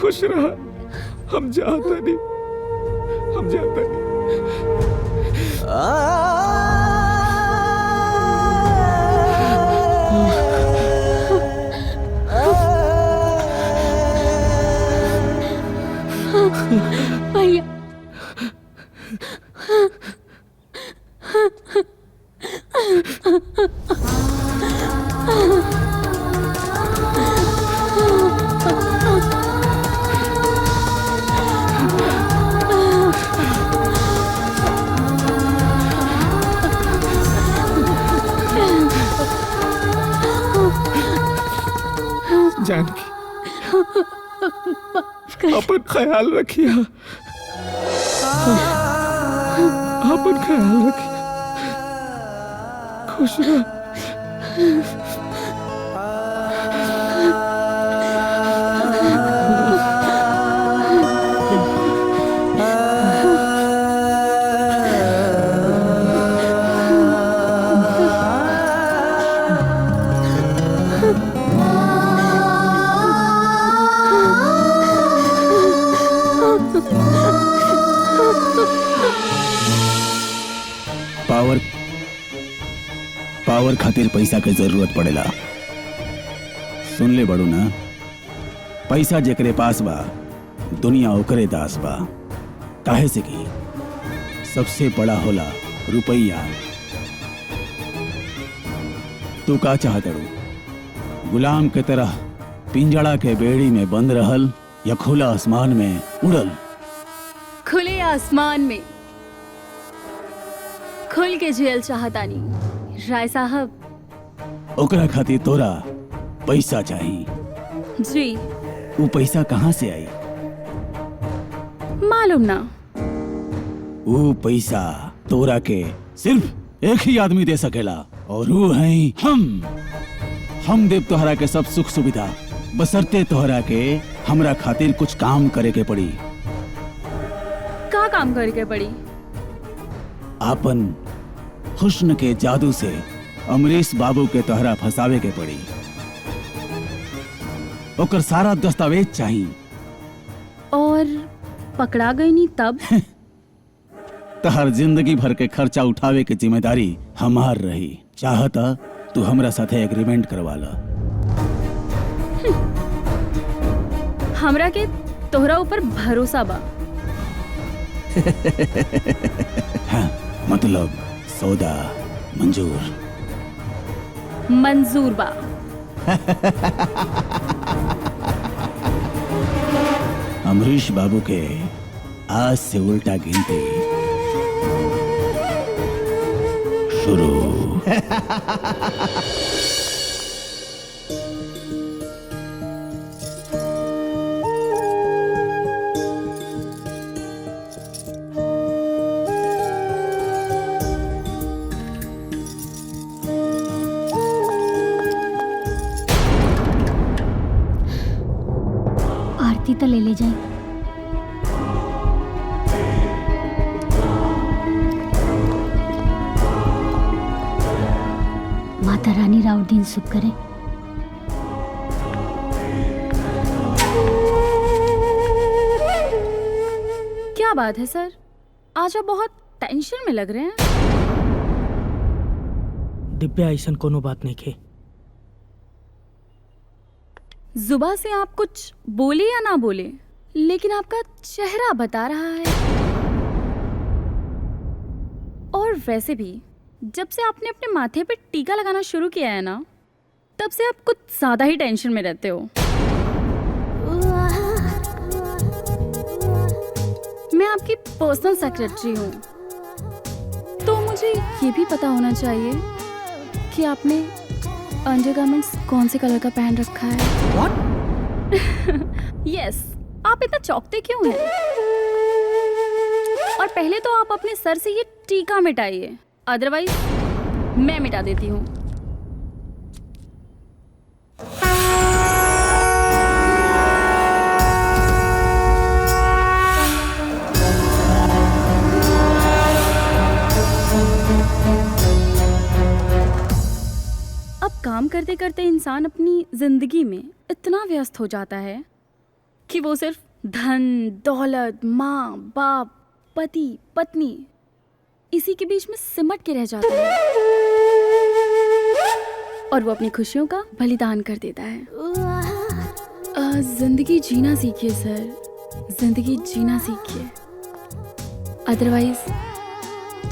Speaker 2: खुश रहा। हम जाता नहीं।
Speaker 5: भैया,
Speaker 2: जानकी, अपन ख्याल रखिए, अपन ख्याल रखिए, खुश रह।
Speaker 12: पावर खातिर पैसा के जरूरत पड़ेला। सुन ले बड़ू ना, पैसा जेकरे पास बा दुनिया ओकरे दास बा। काहे से कि सबसे बड़ा होला रुपया। तू का चाहत रू? गुलाम के तरह पिंजड़ा के बेड़ी में बंद रहल या खुला आसमान में उड़ल?
Speaker 15: खुले आसमान में खुल के जेल चाहतानी राय साहब।
Speaker 12: ओकरा खातिर तोरा पैसा चाहिए।
Speaker 15: जी।
Speaker 12: वो पैसा कहाँ से आई?
Speaker 15: मालूम ना।
Speaker 12: वो पैसा तोरा के सिर्फ एक ही आदमी दे सकेला और वो है हम देव तोहरा के सब सुख सुविधा, बसरते तोहरा के हमरा खातिर कुछ काम करे के पड़ी।
Speaker 15: का काम करे के पड़ी?
Speaker 12: आपन हुस्न के जादू से अमरीश बाबू के तोहरा फंसावे के पड़ी। ओकर सारा दस्तावेज चाहिए।
Speaker 15: और पकड़ा गई नहीं तब?
Speaker 12: तहर जिंदगी भर के खर्चा उठावे की जिम्मेदारी हमार रही। चाहता तू हमरा साथे एग्रीमेंट करवा ला।
Speaker 15: हमरा के तोहरा ऊपर भरोसा बा।
Speaker 12: हाँ, मतलब सौदा मंजूर?
Speaker 15: मंजूर बा।
Speaker 12: अमरीश बाबू के आज से उल्टा गिनती शुरू।
Speaker 5: आरती तो ले ले जाए। माता रानी राउर दिन सुख करे।
Speaker 15: क्या बात है सर, आज आप बहुत टेंशन में लग रहे हैं।
Speaker 3: दिव्या ऐसन कोनो बात नहीं के।
Speaker 15: जुबा से आप कुछ बोले या ना बोले, लेकिन आपका चेहरा बता रहा है। और वैसे भी जब से आपने अपने माथे पे टीका लगाना शुरू किया है ना, तब से आप कुछ ज्यादा ही टेंशन में रहते हो। मैं आपकी पर्सनल सेक्रेटरी हूँ, तो मुझे ये भी पता होना चाहिए कि आपने अंडरगारमेंट्स कौन से कलर का पहन रखा है। यस, आप इतना चौंकते क्यों हैं? और पहले तो आप अपने सर से ये टीका मिटाइए, अदरवाइज मैं मिटा देती हूँ। अब काम करते करते इंसान अपनी जिंदगी में इतना व्यस्त हो जाता है कि वो सिर्फ धन, दौलत, माँ, बाप, पति, पत्नी, इसी के बीच में सिमट के रह जाता है और वो अपनी खुशियों का बलिदान कर देता है। जिंदगी जीना सीखिए सर, जिंदगी जीना सीखिए, अदरवाइज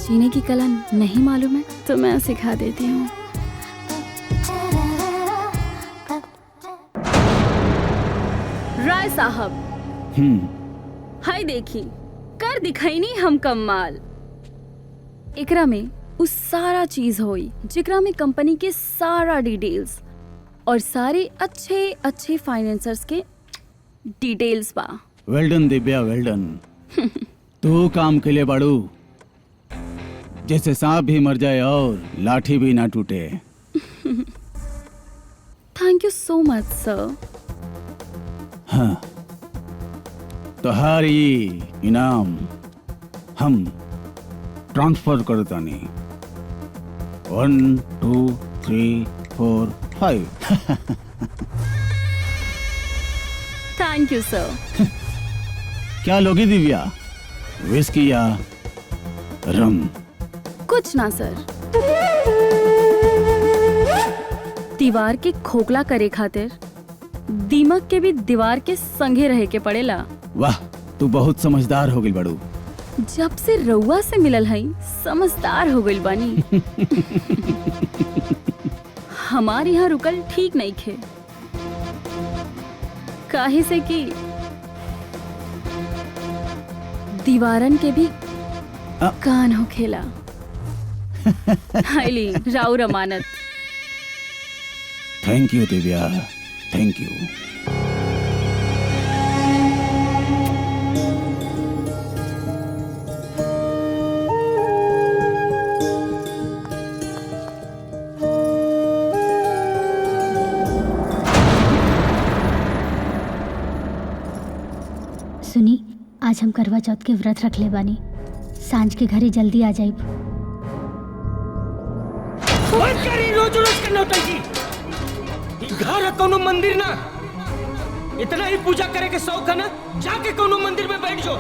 Speaker 15: जीने की कला नहीं मालूम है तो मैं सिखा देती हूँ। राय साहब, हाय देखी, कर दिखाई नहीं हम कमाल। एकरा में उस सारा चीज होई जिकरा में कंपनी के सारा डिटेल्स और सारे अच्छे अच्छे फाइनेंसर्स के डिटेल्स बा।
Speaker 12: वेल डन दिव्या, वेल डन। तू काम के लिए बाड़ू, जैसे सांप भी मर जाए और लाठी भी ना टूटे।
Speaker 15: थैंक यू सो मच सर।
Speaker 12: हाँ, तोहारी इनाम हम ट्रांसफर करता नहीं। 1 2 3 4 5।
Speaker 15: थैंक यू सर।
Speaker 12: क्या लोगी दिव्या, विस्की या रम?
Speaker 15: कुछ ना सर। दीवार के खोखला करे खातिर दीमक के भी दीवार के संगे रहे के पड़ेला।
Speaker 12: वाह, तू बहुत समझदार हो गई बड़ू।
Speaker 15: जब से रउआ से मिलल हई समझदार हो गइल बानी। हमारे यहाँ रुकल ठीक नहीं खे, काहे से कि दीवारन के भी कान हो खेला। हाईली राउर अमानत।
Speaker 12: Thank you Divya, thank you.
Speaker 5: सुनी, आज हम करवा चौथ के व्रत रख ले बानी, सांझ के घरे जल्दी आ जाइब।
Speaker 3: बंद करी रोज रोज के नौटंकी। ई घर है कोनो मंदिर ना। इतना ही पूजा करे के शौक है ना, जाके कोनो मंदिर में बैठ जाओ।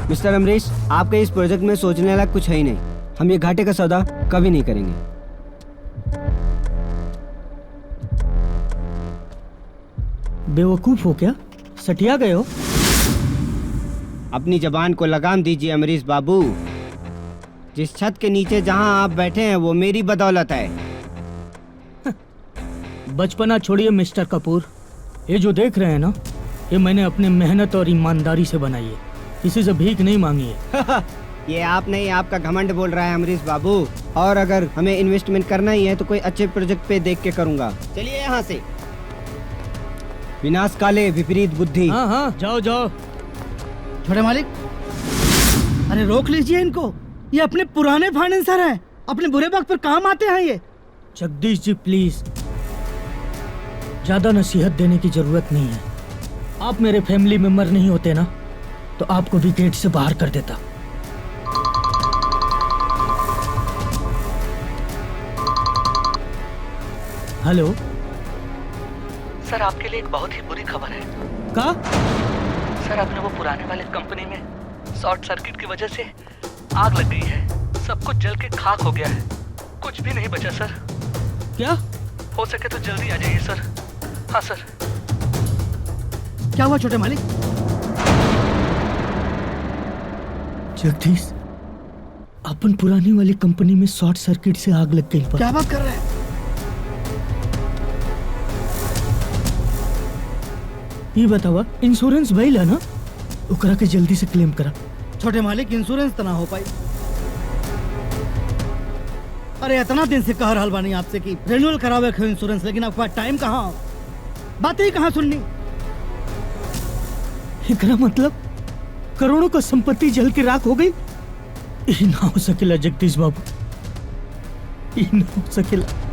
Speaker 14: मिस्टर अमरीश, आपके इस प्रोजेक्ट में सोचने लायक कुछ है ही नहीं। हम ये घाटे का सौदा कभी नहीं करेंगे।
Speaker 3: बेवकूफ हो क्या? सटिया गए हो?
Speaker 14: अपनी जबान को लगाम दीजिए अमरीश बाबू। जिस छत के नीचे जहां आप बैठे हैं वो मेरी बदौलत है।
Speaker 3: बचपना छोड़िए मिस्टर कपूर। ये जो देख रहे हैं ना, ये मैंने अपने मेहनत और ईमानदारी से बनाई है। किसी से भीख नहीं मांगी है।
Speaker 14: ये आप नहीं, आपका घमंड बोल रहा है अमरीश बाबू। और अगर हमें इन्वेस्टमेंट करना ही है तो कोई अच्छे प्रोजेक्ट पे देख के करूंगा। चलिए यहाँ से। विनाश काले विपरीत बुद्धि।
Speaker 3: हाँ हाँ, जाओ जाओ।
Speaker 6: छोटे मालिक, अरे रोक लीजिए इनको। ये अपने पुराने फाइनेंसर हैं, अपने बुरे वक्त पर काम आते हैं ये।
Speaker 3: जगदीश जी प्लीज, ज्यादा नसीहत देने की जरूरत नहीं है। आप मेरे फैमिली मेंबर नहीं होते ना, तो आपको भी गेट से बाहर कर देता। हेलो
Speaker 7: सर, आपके लिए एक बहुत ही बुरी खबर है।
Speaker 3: का?
Speaker 7: सर, अपने वो पुराने वाले कंपनी में शॉर्ट सर्किट की वजह से आग लग गई है। सब कुछ जल के खाक हो गया है, कुछ भी नहीं बचा सर।
Speaker 3: क्या?
Speaker 7: हो सके तो जल्दी आ जाइए सर। हाँ सर।
Speaker 6: क्या हुआ छोटे मालिक?
Speaker 3: जगदीश, अपन पुरानी वाली कंपनी में शॉर्ट सर्किट से आग लग गई।
Speaker 6: क्या बात कर रहे हैं?
Speaker 3: ये बतावा, इंश्योरेंस भइल है ना? ओकरा के जल्दी से क्लेम करा।
Speaker 6: छोटे मालिक, इंश्योरेंस तो ना हो पाई। अरे इतना दिन से कह रहा बानी आपसे कि रिन्यूअल करावे के इंश्योरेंस, लेकिन आपके पास टाइम कहाँ, बातें ही कहाँ सुननी।
Speaker 3: एकरा मतलब करोड़ों का संपत्ति जल के राख हो गई। ये ना हो सकेला जगदीश बाबू, ये ना हो सकेला।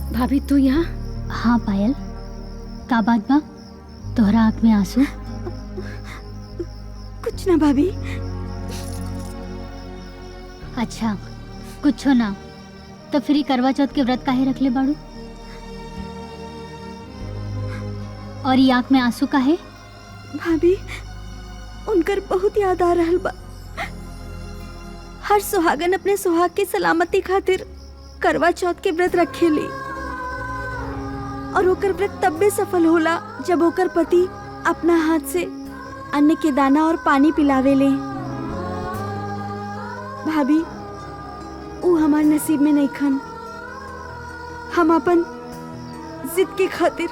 Speaker 13: भाभी तू यहाँ?
Speaker 5: हाँ पायल, का बात बा? तोहरा आँख में आंसू?
Speaker 11: कुछ ना भाभी।
Speaker 5: अच्छा कुछ ना, तो फिर करवा चौथ के व्रत काहे रख ले बाड़ू? और ये आँख में आंसू काहे?
Speaker 11: भाभी, उनकर बहुत याद आ रहल बा। हर सुहागन अपने सुहाग की सलामती खातिर करवा चौथ के व्रत रखेली और ओकर व्रत तब भी सफल होला जब ओकर पति अपना हाथ से अन्न के दाना और पानी पिलावेले। भाभी, ऊ हमार नसीब में नहीं खन। हम अपन जिद के खातिर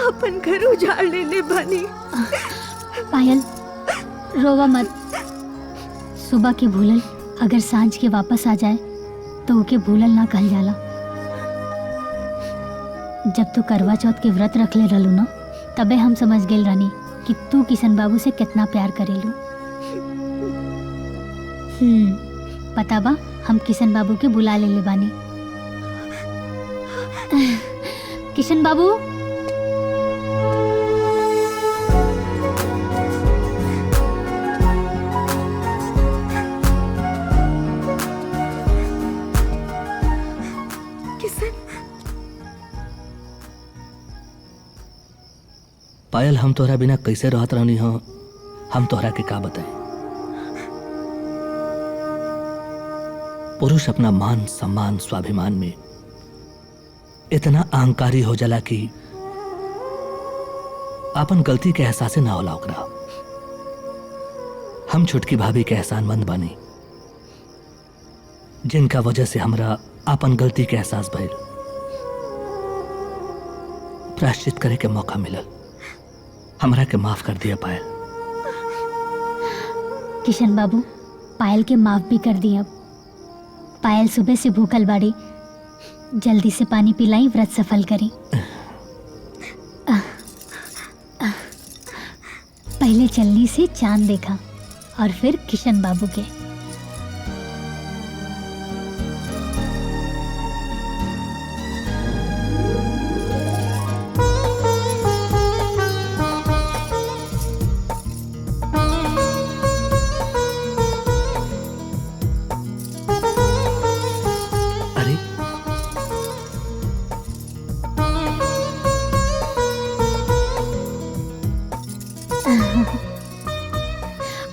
Speaker 11: अपन घर उजाड़ लेले बानी।
Speaker 5: पायल, रोवा मत। सुबह के भूलल अगर सांझ के वापस आ जाए तो ओके भूलल ना कहल जाला। जब तू करवा चौथ के व्रत रख ले रहलू ना, तबे हम समझ गेल रानी कि तू किशन बाबू से कितना प्यार करेलू। पता बा, हम किशन बाबू के बुला ले बानी। किशन बाबू,
Speaker 7: पायल, हम तोहरा बिना कैसे रहत रहनी हो, हम तोहरा के का बताएं। पुरुष अपना मान सम्मान स्वाभिमान में इतना अहंकारी हो जाला कि अपन गलती के एहसास ना होला ओकरा। हम छुटकी भाभी के एहसानमंद बानी, जिनका वजह से हमरा अपन गलती के एहसास भइल, प्रायश्चित करे के मौका मिलल। हमरा के माफ कर दिया पायल।
Speaker 5: किशन बाबू, पायल के माफ भी कर दिया। पायल सुबह से भूखल बाड़ी, जल्दी से पानी पिलाई, व्रत सफल करी। पहले चलनी से चांद देखा और फिर किशन बाबू के।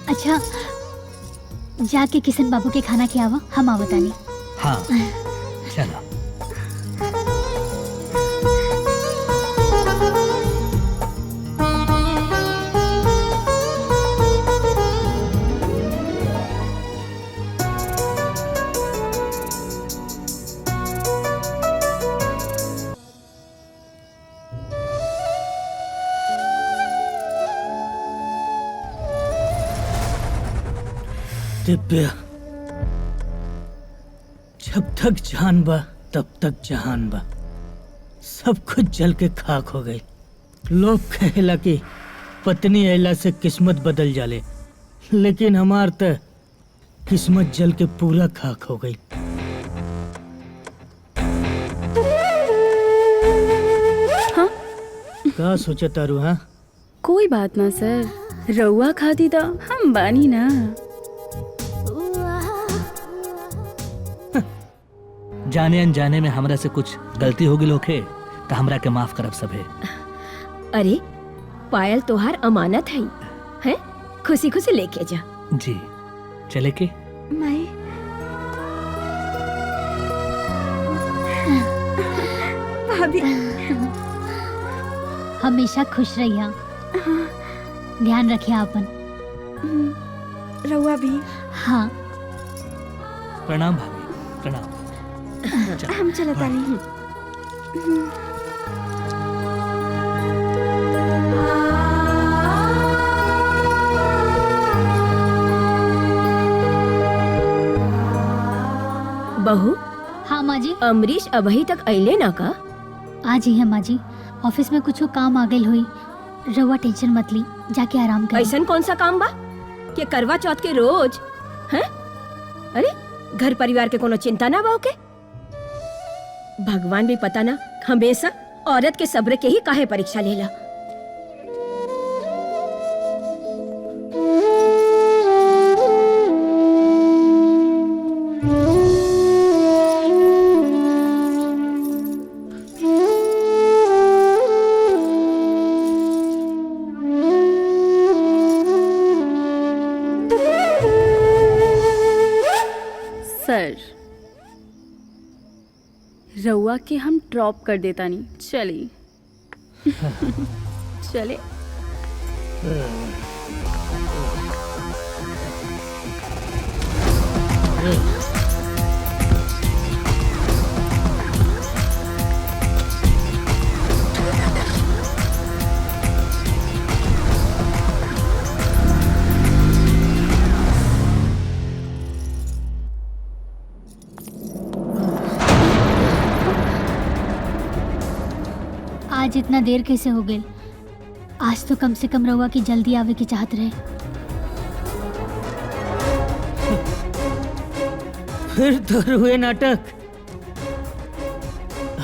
Speaker 5: अच्छा, जाके किशन बाबू के खाना खियावा, हम आवतानी।
Speaker 7: हाँ, चलो।
Speaker 3: दिव्या, जब तक जान बा तब तक जहान बा। सब कुछ जल के खाक हो गई। लोग कहेला कि पत्नी अयला से किस्मत बदल जाले, लेकिन हमार त किस्मत जल के पूरा खाक हो गई।
Speaker 15: हाँ?
Speaker 3: का सोचा तारू? हाँ,
Speaker 15: कोई बात ना सर, रउआ खाती तो हम बानी ना।
Speaker 7: जाने अनजाने में हमरा से कुछ गलती होगी लोखे तो हमरा के माफ करब सभे।
Speaker 9: अरे पायल तोहार अमानत है, हैं? खुशी खुशी लेके जा।
Speaker 7: जी, चले के?
Speaker 11: माई, भाभी,
Speaker 5: हमेशा खुश रहिया। ध्यान रखिए अपन।
Speaker 11: रउआ भी।
Speaker 5: हाँ।
Speaker 7: प्रणाम भाभी, प्रणाम।
Speaker 11: हम चलत तानी।
Speaker 9: बहू।
Speaker 5: हाँ माँ जी।
Speaker 9: अमरीश अभी तक अइले ना का?
Speaker 5: आज ही है माँ जी, ऑफिस में कुछ काम आ गई हुई। रउआ टेंशन मत ली, जाके आराम करी।
Speaker 9: ऐसन कौन सा काम बा कि करवा चौथ के रोज? हैं? अरे घर परिवार के कोनो चिंता ना बा के? भगवान भी पता ना हमेशा औरत के सब्र के ही काहे परीक्षा लेला।
Speaker 15: रउआ के हम ड्रॉप कर देता नहीं, चली चले।
Speaker 5: आज इतना देर कैसे हो गई? आज तो कम से कम रहुआ की जल्दी आवे की चाहत रहे।
Speaker 3: फिर तो हुए नाटक।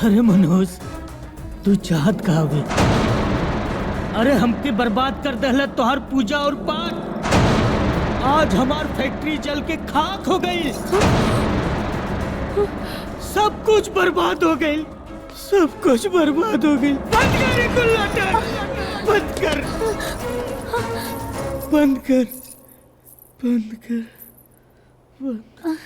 Speaker 3: अरे मनोज, तू चाहत कहा भी? अरे हमके बर्बाद कर दहलत तोहर पूजा और पाठ। आज हमार फैक्ट्री जल के खाक हो गई, सब कुछ बर्बाद हो गई, सब कुछ बर्बाद हो गई। बंद कर ये गुल्लाटा, बंद कर, बंद कर, बंद कर, बंद।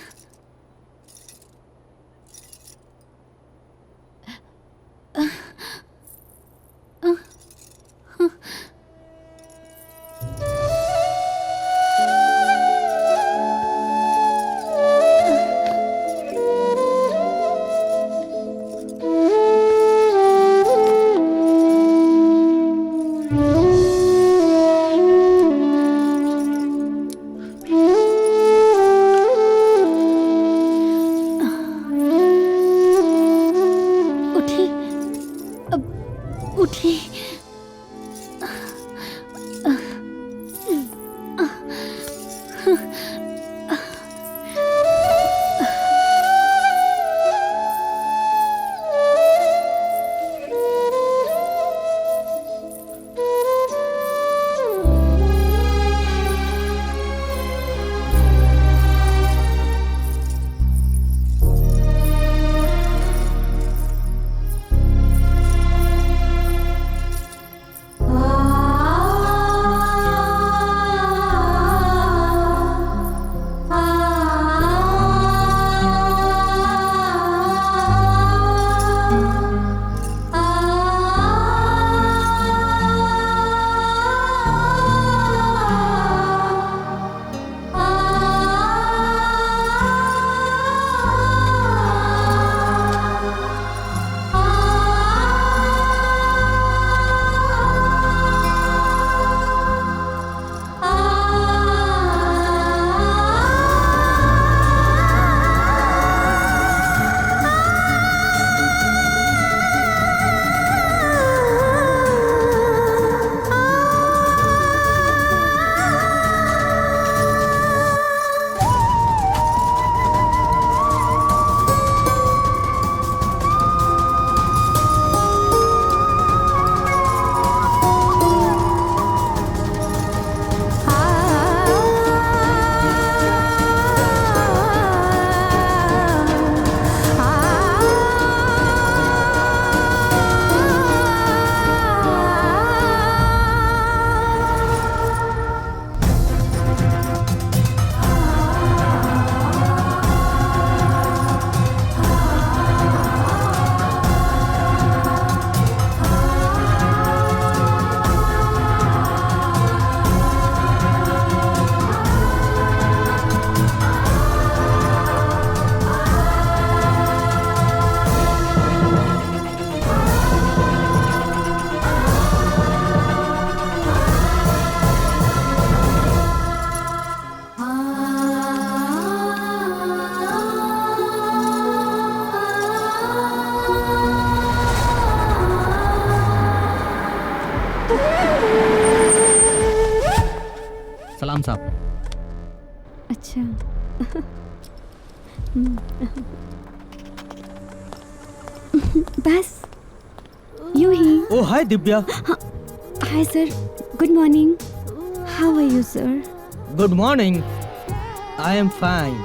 Speaker 7: सलाम साहब।
Speaker 11: अच्छा बस यूं ही।
Speaker 3: ओ hi Divya.
Speaker 11: Hi sir, good morning. How are you sir?
Speaker 3: Good morning, I am fine.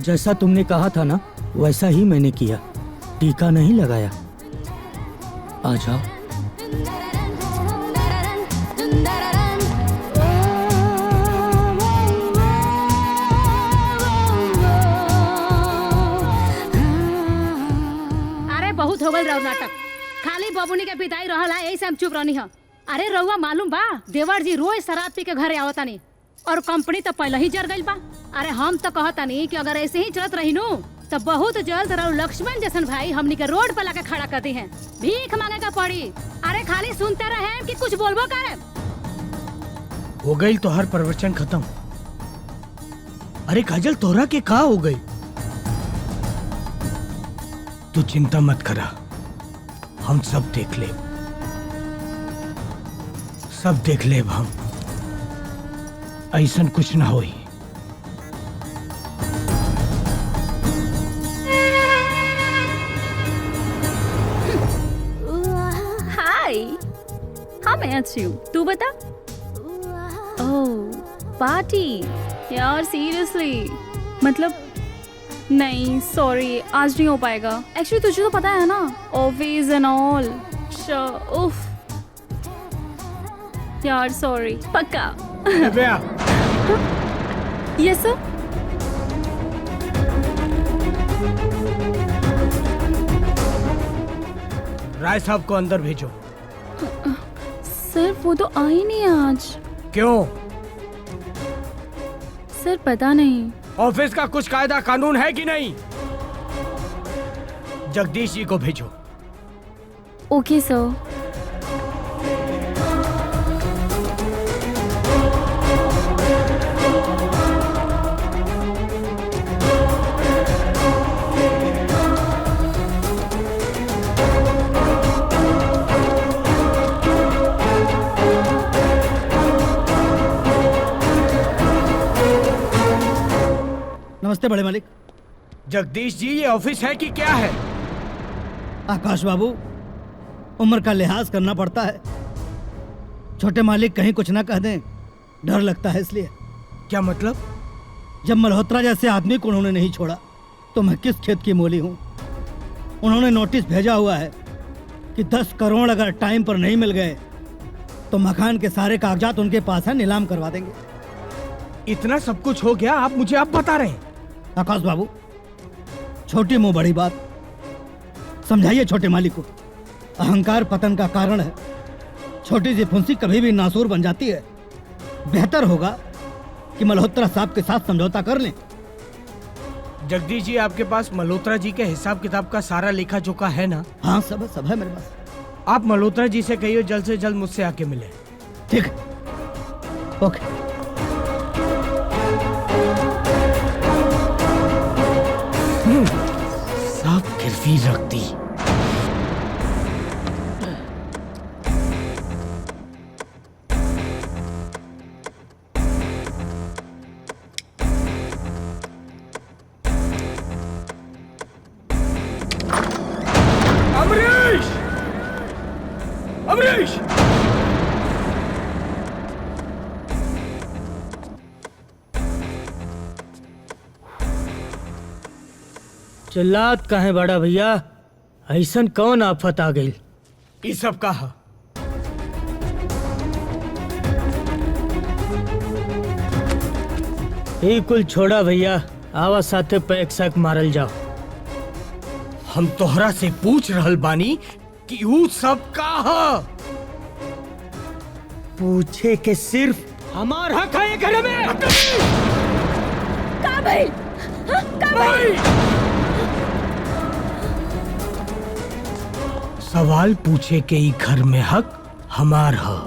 Speaker 3: जैसा तुमने कहा था ना, वैसा ही मैंने किया। टीका नहीं लगाया। आ जाओ।
Speaker 13: बहुत हो गल रहो नाटक। खाली बबुनी के विदाई रहल है, यही से हम चुप रहनी है। अरे रउआ मालूम बा देवर जी रोज शराब पी के घरे आवतानी और कंपनी तो पहले ही जर गइल बा। अरे हम तो कहतानी कि अगर ऐसे ही चलत रही नु तो बहुत जल्द रहो लक्ष्मण जैसन भाई हमनी के रोड पर लाके खड़ा कर दी है, भीख मांगे का पड़ी। अरे खाली सुनते रहे कि कुछ बोलबो करे।
Speaker 3: हो गई तो हर प्रवचन खत्म। अरे काजल तोरा के का हो गई? तू चिंता मत करा, हम सब देख ले, सब देख ले हम, ऐसन कुछ ना होई।
Speaker 15: हाय, हाँ मैं अच्छी हूँ, तू बता। ओह पार्टी यार, सीरियसली मतलब नहीं सॉरी आज नहीं हो पाएगा। एक्चुअली तुझे तो पता है ना, ऑफिस एंड ऑल। उफ यार सॉरी, पक्का। यस सर।
Speaker 3: राय साहब को अंदर भेजो।
Speaker 15: सर वो तो आ ही नहीं आज।
Speaker 3: क्यों?
Speaker 15: सर पता नहीं।
Speaker 3: ऑफिस का कुछ कायदा कानून है कि नहीं? जगदीश जी को भेजो।
Speaker 15: ओके सर।
Speaker 6: नमस्ते बड़े मालिक।
Speaker 3: जगदीश जी ये ऑफिस है कि क्या है?
Speaker 6: आकाश बाबू, उम्र का लिहाज करना पड़ता है। छोटे मालिक कहीं कुछ ना कह दें, डर लगता है इसलिए।
Speaker 3: क्या मतलब?
Speaker 6: जब मल्होत्रा जैसे आदमी को उन्होंने नहीं छोड़ा तो मैं किस खेत की मूली हूँ। उन्होंने नोटिस भेजा हुआ है कि 10 करोड़ अगर टाइम पर नहीं मिल गए तो मकान के सारे कागजात उनके पास है, नीलाम करवा देंगे।
Speaker 3: इतना सब कुछ हो गया, आप मुझे अब बता रहे हैं?
Speaker 6: आकाश बाबू, छोटी मुंह बड़ी बात, समझाइए छोटे मालिक को। अहंकार पतन का कारण है। छोटी सी फुंसी कभी भी नासूर बन जाती है। बेहतर होगा कि मल्होत्रा साहब के साथ समझौता कर लें।
Speaker 3: जगदीश जी आपके पास मल्होत्रा जी के हिसाब किताब का सारा लेखा जोखा है ना?
Speaker 6: हाँ सब है मेरे पास।
Speaker 3: आप मल्होत्रा जी से कहिए जल्द से जल्द मुझसे आके मिले।
Speaker 6: ठीक, ओके।
Speaker 3: सब गिरवी रख दी। अमरीश! अमरीश!
Speaker 16: चिल्लात काहे बड़ा भैया? ऐसन कौन आफत आ गई?
Speaker 3: ये सब कहा।
Speaker 16: ये कुल छोड़ा भैया, आवा साथे पैक सैक मारल जाओ।
Speaker 3: हम तोहरा से पूछ रहल बानी कि ऊ सब कहा।
Speaker 16: पूछे के सिर्फ हमार हक है घर में।
Speaker 9: का भाई? का भाई?
Speaker 3: सवाल पूछे के ई घर में हक हमार है।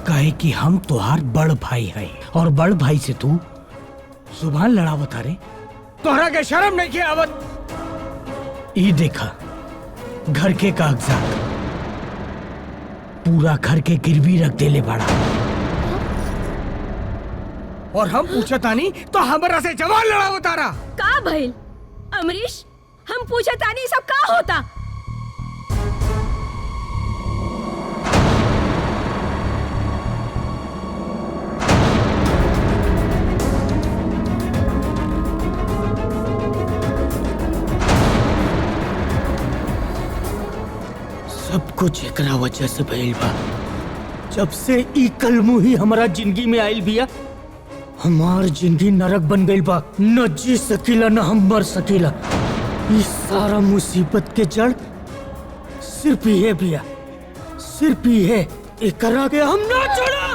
Speaker 3: कहे कि हम तुहार बड़ भाई है और बड़ भाई से तू जुबान लड़ावत रे। तोहरा के शर्म नहीं के आवत? ई देखा घर के कागजात पूरा घर के गिरवी रख देले बड़ा। और हम पूछा तानी तो हमरा से जवान लड़ावत रहा।
Speaker 9: का भाई? अमरीश, हम पूछा तानी सब का होता?
Speaker 16: सब कुछ एकरा वजह से भइल बा। जब से ई कलमू ही हमारा जिंदगी में आइल बिया,
Speaker 3: हमार जिंदगी नरक बन गई बा। न जी सकीला न हम मर सकीला। इस सारा मुसीबत के जड़ सिर्फ ये भैया, सिर्फ ये एकरा के हम ना छोड़ा।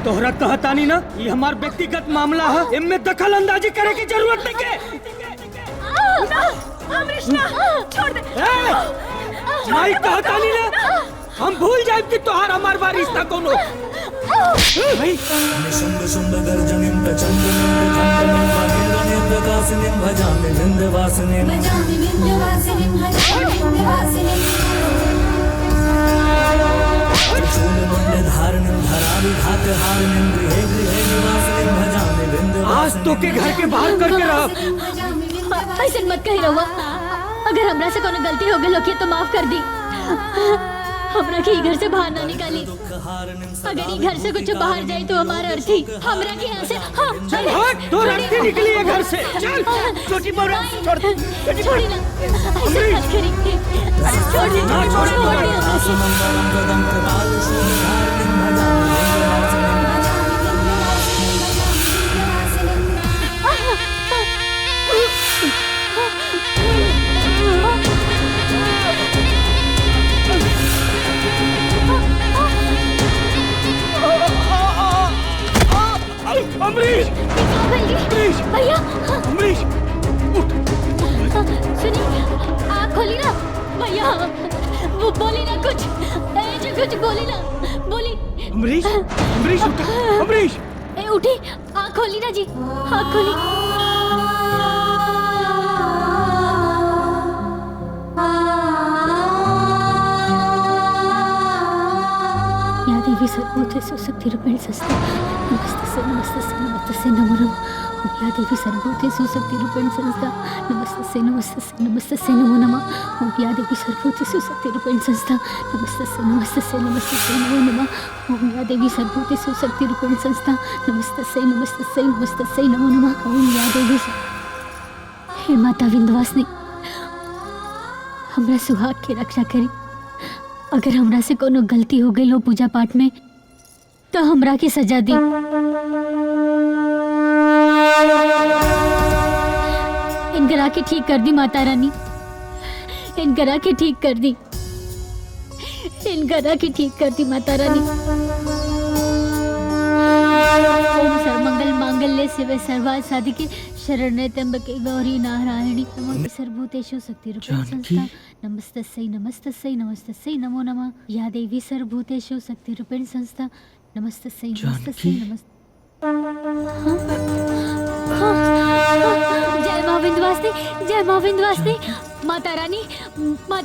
Speaker 3: तोहरा कहता नहीं ना, ये हमार व्यक्तिगत मामला है, इनमें दखल अंदाजी करे की जरूरत नहीं के।
Speaker 10: अमरीश ना, छोड़ दे।
Speaker 3: नहीं कहता नहीं ना, हम भूल जाए कि तोहार हमार बार रिश्ता कोनो।
Speaker 1: निशुंभ शुंभ गर्जनिं प्रचंडनिं प्रखंडनिं वनेरनिं प्रकाशिनीं भजामि विंध्यवासिनीं त्रिशूलमण्डलधारिणीं धराविघातहारिणीं गृहे गृहे निवासिनीं भजामि विंध्यवासिनीं।
Speaker 3: आज तो के घर के बाहर करके रह।
Speaker 5: ऐसे मत कही रहुआ। अगर हमरा से कोनो गलती हो गई होगी तो माफ कर दी। हमरा के घर से बाहर ना निकाली। अगर ये घर से कुछ बाहर जाए तो हमारा अर्थी हमरा के यहाँ से
Speaker 3: चल हट, तो अर्थी निकली है घर से। चल छोटी बड़ा छोड़
Speaker 5: छोड़ी ना, ऐसे मत करी। छोड़ दे, छोड़
Speaker 3: अमरीश,
Speaker 5: भैया,
Speaker 3: अमरीश,
Speaker 5: सुनिए, आँख खोली ना भैया। वो बोली ना कुछ, जो कुछ बोली ना, बोली।
Speaker 3: अमरीश, अमरीश उठ, अमरीश।
Speaker 5: उठी, आँख खोली ना जी, आँख खोली। या देवी सर्वभूतेषु शक्तिरूपेण संस्थिता नमस्तस्यै नमो नमः। ओम या देवी सर्वभूतेषु शक्तिरूपेण संस्थिता नमस्तस्यै नमो नमः। ओम या देवी सर्वभूतेषु शक्तिरूपेण संस्थिता नमस्तस्यै नमो नमः। ओम या देवी सर्वभूतेषु शक्तिरूपेण संस्थिता नमस्तस्यै नमो नमः। ओम या देवी। हे माता विंध्यवासिनी, हमरा सुहाग के रक्षा करी। अगर हमरा से कोनो गलती हो गई हो पूजा पाठ में तो हमरा की सजा दी। इनकरा के ठीक कर दी माता रानी, इनकरा के ठीक कर दी, इनकरा के ठीक कर दी माता रानी। ओम सर्वमंगल मांगल्ये शिवे सर्वार्थ साधिके शरण्ये त्र्यंबके गौरी नारायणी नमोस्तुते सर्वभूतेषु शक्तिरूपेण संस्थिता नमस्तस्यै नमो नमः। या देवी सर्वभूतेषु शक्तिरूपेण संस्थिता नमस्तस्यै नमस्तस्यै। जय माँ विंध्यवासिनी, जय माँ विंध्यवासिनी। माता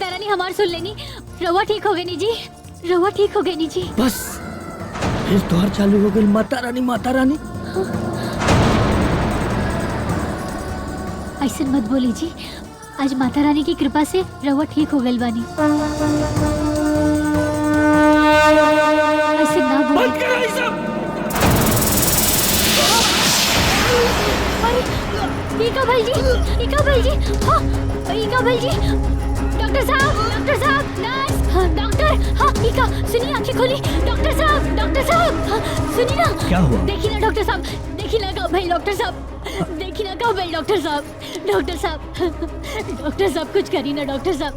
Speaker 5: रानी हमार सुन लेनी। रवा ठीक हो गई नी जी, रवा ठीक हो गई नी जी।
Speaker 3: बस फिर तोहर चालू हो गई माता रानी, माता रानी।
Speaker 5: ऐसे मत बोली जी, आज माता रानी की कृपा से रवा ठीक हो गई बानी। ऐसे ना बोली। ईका भाई जी, ईका भाई जी, हाँ, ईका भाई जी, डॉक्टर साहब, नर्स, हाँ, डॉक्टर, हाँ, ईका, सुनिए आंखें खोली, डॉक्टर साहब, हाँ, सुनिए ना,
Speaker 12: क्या हुआ?
Speaker 5: देखिए ना डॉक्टर साहब, देखिए ना कहाँ भाई डॉक्टर साहब, देखिए ना कहाँ भाई डॉक्टर साहब, कुछ करिए ना डॉक्टर साहब,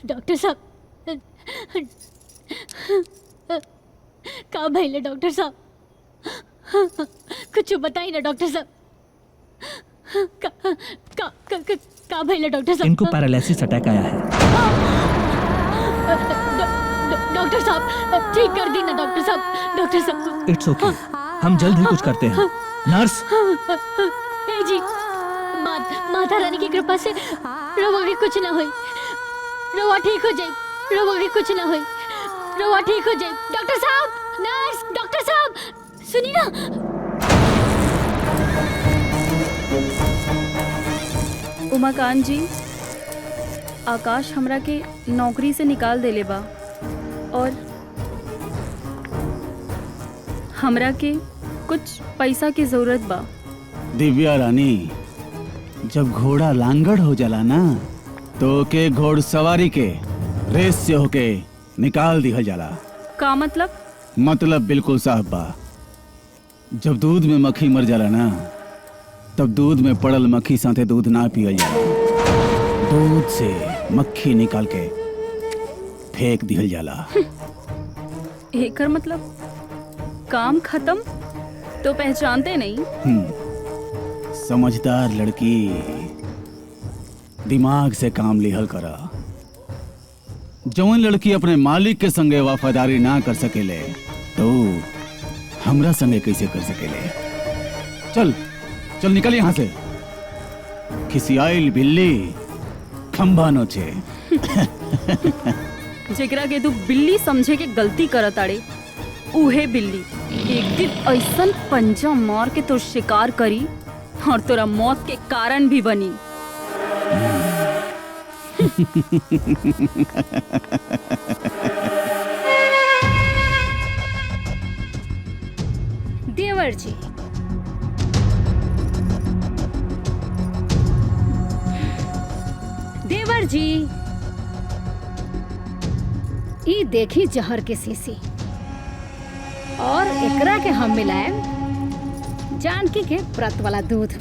Speaker 5: डॉक्टर साहब, कहाँ भाई डॉक्टर साहब, कुछ बताइए ना डॉक्टर साहब। का भइला डॉक्टर साहब?
Speaker 12: इनको पैरालिसिस अटैक आया है।
Speaker 5: डॉक्टर साहब ठीक कर दी ना डॉक्टर साहब।
Speaker 12: इट्स ओके, हम जल्द ही कुछ करते हैं। नर्स।
Speaker 5: ए जी, माता रानी की कृपा से रवा के कुछ ना होई, रवा ठीक हो जाए, रवा के कुछ ना होई, रवा ठीक हो जाए। डॉक्टर साहब, नर्स, डॉक्टर साहब सुनिए ना।
Speaker 15: उमाकांत जी, आकाश हमरा के नौकरी से निकाल देले बा और हमरा के कुछ पैसा की जरूरत बा।
Speaker 12: दिव्या रानी, जब घोड़ा लांगड़ हो जाला ना तो के घोड़सवारी के रेस से होके निकाल दिया जाला।
Speaker 15: का मतलब?
Speaker 12: मतलब बिल्कुल साफ बा। जब दूध में मक्खी मर जाला ना, तब दूध में पड़ल मक्खी साथे दूध ना पियल जाला। दूध से मक्खी निकाल के फेंक दिहल जाला।
Speaker 15: एकर मतलब काम खत्म? तो पहचानते नहीं?
Speaker 12: समझदार लड़की, दिमाग से काम लिहल करा। जवन लड़की अपने मालिक के संगे वफादारी ना कर सकेले तो हमरा संगे कैसे कर सकेले? चल चल निकल यहाँ से। खिसियाइल बिल्ली खंभा नोचे।
Speaker 15: जेकरा के तू बिल्ली समझे के गलती करत आड़े, उहे बिल्ली एक दिन ऐसन पंजा मार के तोर शिकार करी और तोरा मौत के कारण भी बनी।
Speaker 13: देवर जी, देवर जी, ई देखी जहर के शीशी और एकरा के हम मिलाएम जानकी के व्रत वाला दूध।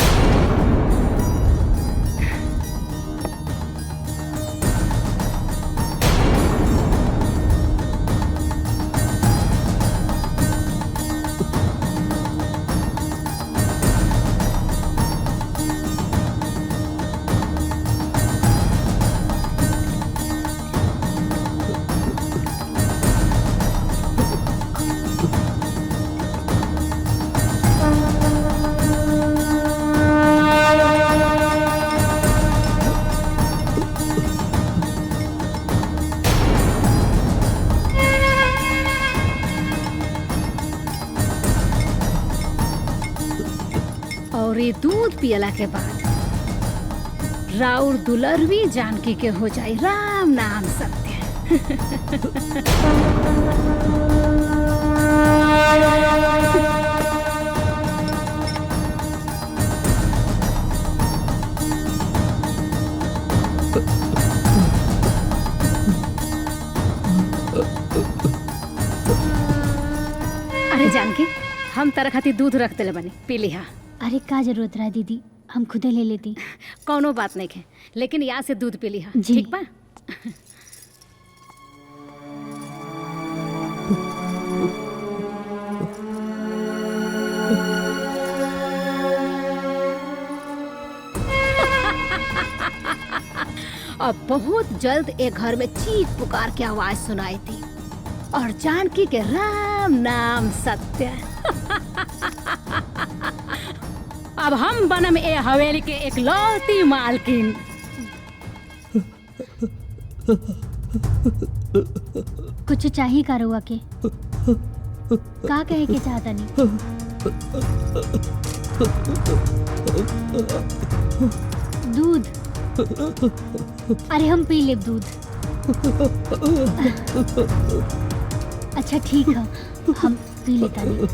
Speaker 13: और ये दूध पियला के बाद राउर दुलरवी जानकी के हो जाए राम नाम सत्य। अरे जानकी, हम तरह खातिर दूध रख दिले बनी, पी लिहा।
Speaker 5: अरे का जरूरत रहा दीदी, हम खुदे ले लेती।
Speaker 13: कौनो बात नहीं है, लेकिन यहाँ से दूध पी लिहा,
Speaker 5: जी।
Speaker 13: ठीक बा? अब बहुत जल्द एक घर में चीख पुकार की आवाज सुनाई थी और जानकी के राम नाम सत्य। अब हम बनम ए हवेली के एक लौती मालकिन।
Speaker 5: कुछ चाहिए का रुआ के? का कहे के चाहता नहीं? दूध? अरे हम पी लेब दूध। अच्छा ठीक है, हम पी लेता नहीं।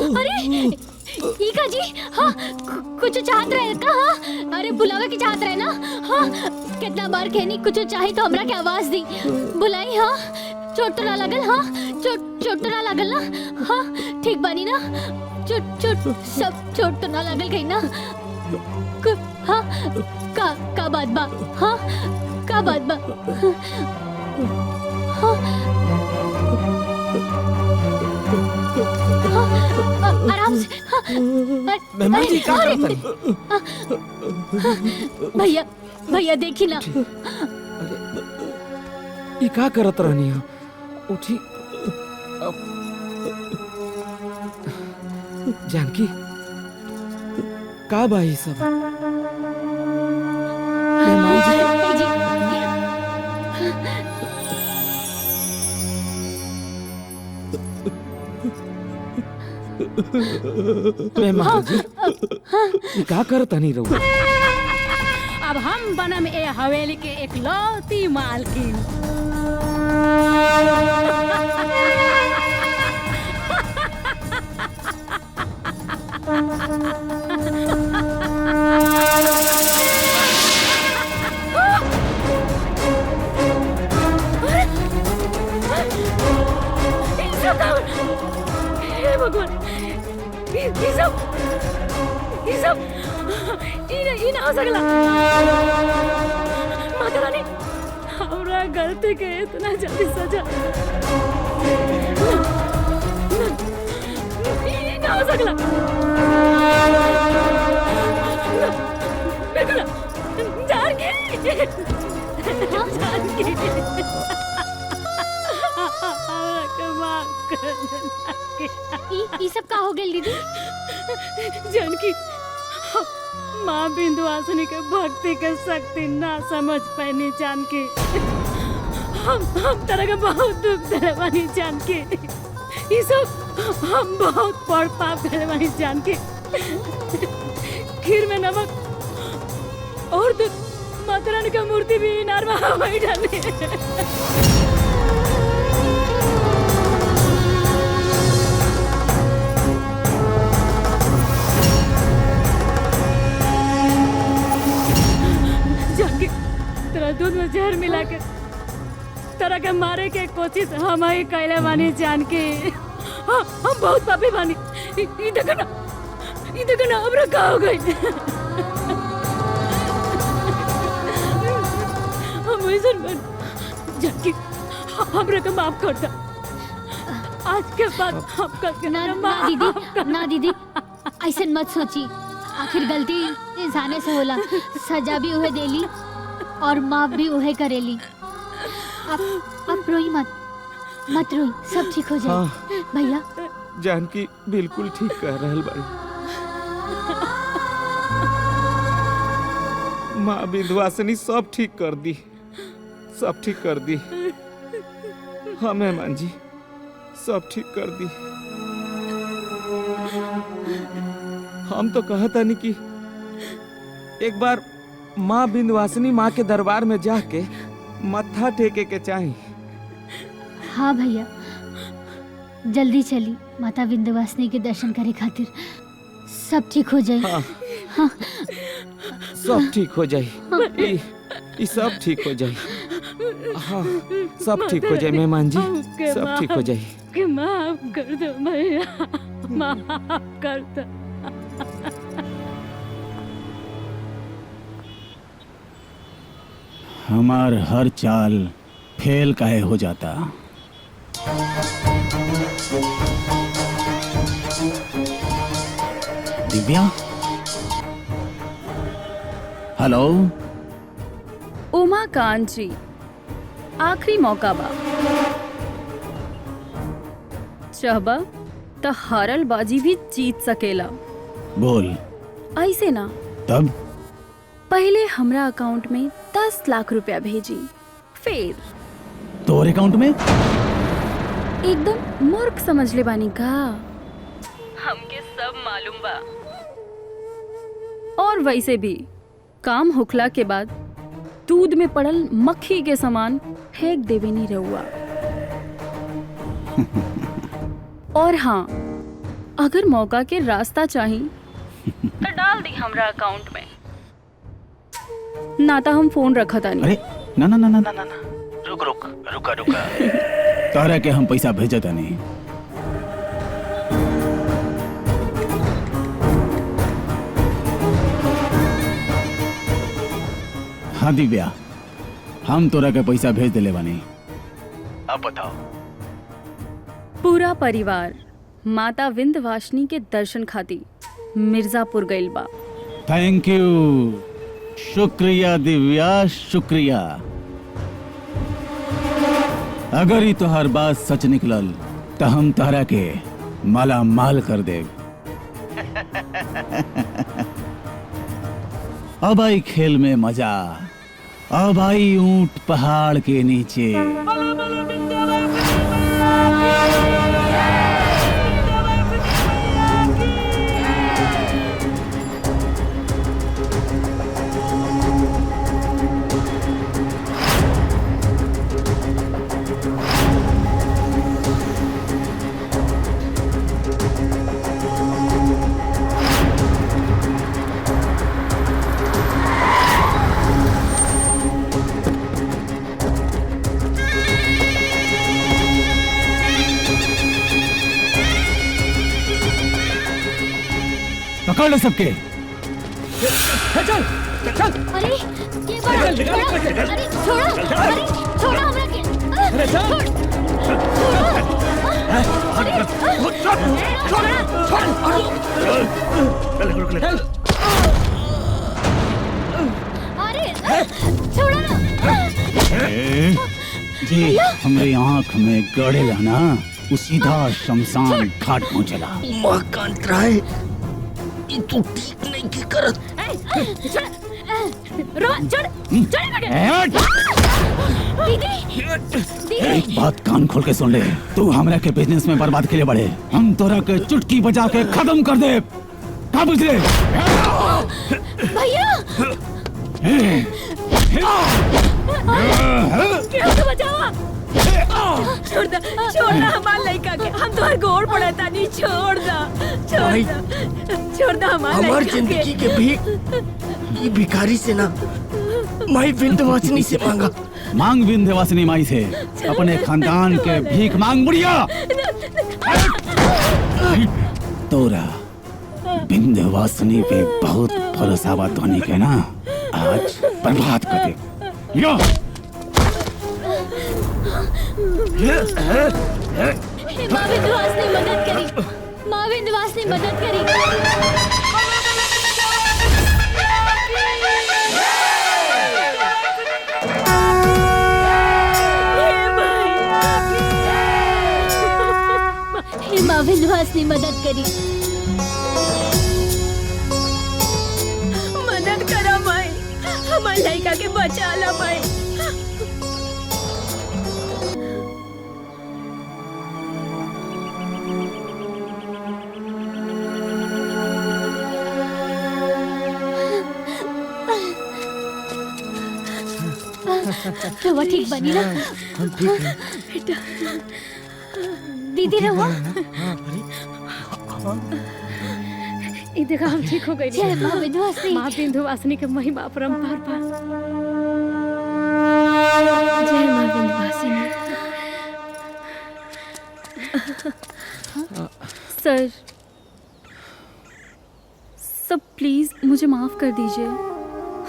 Speaker 5: अरे ईका जी, हाँ कुछ चाहत रहे का? हाँ अरे बुलावे की चाहत रहे ना? हाँ कितना बार कहनी कुछ चाहे तो हमरा के आवाज दी, बुलाई। हाँ चोट तो ना लगल? हाँ चोट तो ना लगल ना? हाँ ठीक बानी ना? चोट सब चोट तो ना लगल कहीं ना? हाँ का बात बा? हाँ का बात बा? हाँ आराम से।
Speaker 2: मेहमान जी क्या
Speaker 5: अरे,
Speaker 2: करते
Speaker 5: भैया भैया देखी ना।
Speaker 2: ये का करत रहनी हो? उठी जानकी का भाई सब मेहमान जी मेहमान जी ये का करत नहीं रहू?
Speaker 13: अब हम बनम ए हवेली के एक लौती मालकिन। हे भगवान, ये सब इन हो सकला। माता रानी हमरा गलती के इतना जल्दी सजा इन हो सकला। बिल्कुल जानकी
Speaker 5: ई सब का हो गई दीदी?
Speaker 13: जानकी माँ बिंदुवासिनी के भक्ति के शक्ति ना समझ पैनी जानकी। हम तरह के बहुत दुख दे बानी जानकी। ये सब हम बहुत बड़ पाप करे बानी जानकी। खीर में नमक और दूध माता रानी का मूर्ति भी इनार में हवाई डाले। तेरा दूध में जहर मिला के तेरा के मारे के कोशिश हम ही कैले बानी जानकी। हम बहुत पापी बानी। ई देखो ना हमरा का हो गई। हम ऐसा बन जानकी हमरा के माफ कर दे। आज के बाद आपका
Speaker 5: ना दीदी ऐसा मत सोची। आखिर गलती इंसाने से होला, सजा भी उहे देली और माफ भी उहे करेली। आप रोई मत रोई, सब ठीक हो जाए। भैया
Speaker 2: जानकी बिल्कुल ठीक कह रहल बाड़ी। माँ विंध्यवासिनी सब ठीक कर दी, सब ठीक कर दी। हाँ मेहमान जी सब ठीक कर दी। हम तो कहता नहीं कि एक बार माँ विंध्यवासिनी माँ के दरबार में जाके मत्था टेके के चाहिए।
Speaker 5: हाँ भैया जल्दी चली माता विंध्यवासिनी के दर्शन करे खातिर। सब ठीक हो जाए।
Speaker 2: हाँ।
Speaker 5: हाँ।
Speaker 2: सब ठीक हो जाए। ये सब ठीक हो जाए। हाँ सब ठीक हो जाए मेहमान जी, सब ठीक हो जाए।
Speaker 13: माफ कर दो भैया, माफ कर दो।
Speaker 12: हमार हर चाल फेल काहे हो जाता। दिव्या हेलो।
Speaker 15: उमाकांत जी आखिरी मौका बा। चाहबा तो हारल बाजी भी जीत सकेला।
Speaker 12: बोल।
Speaker 15: ऐसे ना
Speaker 12: तब
Speaker 15: पहले हमरा अकाउंट में 10 लाख रुपया भेजी, फिर
Speaker 12: तोर अकाउंट में।
Speaker 15: एकदम मूर्ख समझ ले बानी का? हमके सब मालूम बा। और वैसे भी काम होखला के बाद दूध में पड़ल मक्खी के समान फेंक देवे नहीं रहुआ। और हाँ, अगर मौका के रास्ता चाहिए तो डाल दी हमरा अकाउंट में, ना तो हम फोन रखा था नहीं।
Speaker 12: अरे ना ना ना ना ना ना रुका तारा के हम पैसा भेजता नहीं। हाँ दिव्या हम तोरा के पैसा भेज दिले बानी। अब बताओ।
Speaker 15: पूरा परिवार माता विंध्यवासिनी के दर्शन खातिर मिर्जापुर गइल बा।
Speaker 12: थैंक यू, शुक्रिया दिव्या, शुक्रिया। अगर ही तोहर बात सच निकलल तो हम तहरा के माला माल कर दे। अब आई खेल में मजा, अब आई ऊंट पहाड़ के नीचे। पकड़ लो सबके।
Speaker 5: चल चल। अरे ये बड़ा अरे छोड़ो, अरे छोड़ो हमरा के। अरे छोड़ अरे छोड़ो ना।
Speaker 12: जी हमारे आँख में गड़ेगा ना, वो सीधा शमशान घाट पहुँचेगा।
Speaker 3: उमाकांत राय, तू ठीक नहीं की करत।
Speaker 12: एक बात कान खोल के सुन ले, तू हमरा के बिजनेस में बर्बाद के लिए बढ़े, हम तोरा के चुटकी बजा के खत्म कर दे। का बुझ ले
Speaker 5: भैया?
Speaker 9: छोड़ दे, छोड़ दे हमार लड़का के, हम तुम्हारे गोड़ पड़ा था नहीं। छोड़ दे
Speaker 3: हमार जिंदगी के भीख ये भिखारी से ना, माई विंध्यवासिनी से मांगा।
Speaker 12: मांग विंध्यवासिनी माई से, अपने खानदान के भीख मांग बुढ़िया। तोरा विंध्यवासिनी पे बहुत भरोसा बात होने के ना, आज बर्बाद कर दे। यो
Speaker 5: माँ विंध्यवासिनी मदद करी, माँ विंध्यवासिनी मदद करी। हे माँ विंध्यवासिनी मदद करी।
Speaker 9: मदद करो माई, हमारे लड़का के बचा ला माई।
Speaker 5: रवा ठीक बनी ना?
Speaker 3: हम ठीक हैं।
Speaker 5: बेटा दीदी रवा।
Speaker 13: ये देखा हम ठीक हो गए।
Speaker 5: जय माँ विंध्यवासिनी।
Speaker 13: माँ विंध्यवासिनी के महिमा अपरंपार बा।
Speaker 15: जय माँ विंध्यवासिनी। सर सब प्लीज मुझे माफ कर दीजिए।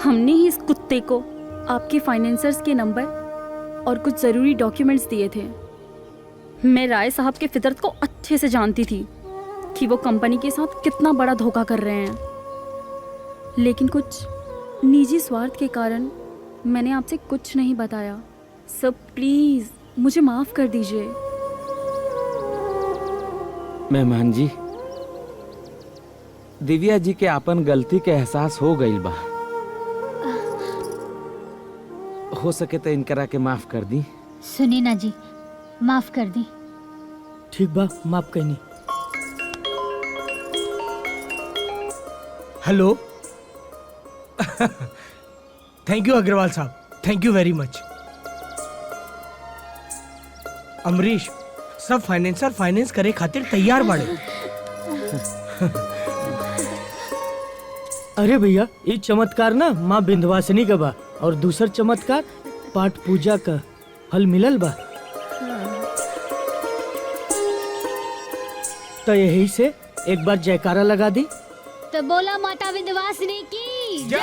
Speaker 15: हमने ही इस कुत्ते को आपके फाइनेंसर्स के नंबर और कुछ ज़रूरी डॉक्यूमेंट्स दिए थे। मैं राय साहब के फितरत को अच्छे से जानती थी कि वो कंपनी के साथ कितना बड़ा धोखा कर रहे हैं, लेकिन कुछ निजी स्वार्थ के कारण मैंने आपसे कुछ नहीं बताया। सब प्लीज़ मुझे माफ़ कर दीजिए।
Speaker 2: मेहमान जी, दिव्या जी के अपन गलती के एहसास हो गई बा। हो सके तो इनकरा के माफ कर दी।
Speaker 5: सुनी ना जी, माफ कर दी।
Speaker 3: ठीक बा, माफ कहीं। हेलो। थैंक यू अग्रवाल साहब, थैंक यू वेरी मच। अमरीश, सब फाइनेंसर फाइनेंस करे खातिर तैयार बाड़े। अरे भैया, ये चमत्कार ना माँ विंध्यवासिनी का बा, और दूसर चमत्कार पाठ पूजा का फल मिलल बा। तो यही से एक बार जयकारा लगा दी।
Speaker 5: तो बोला माता विंध्यवासिनी की जय।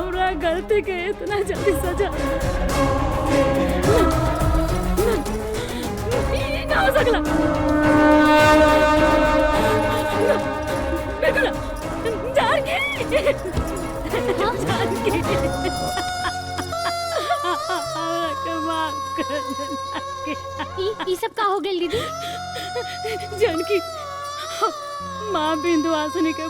Speaker 15: हमरा गलती के इतना जल्दी सजा ये ना हो सकला। बिल्कुल जानकी जानकी माफ कर
Speaker 5: ई सब का हो गेल दीदी?
Speaker 15: जानकी माँ बिंदुवासिनी के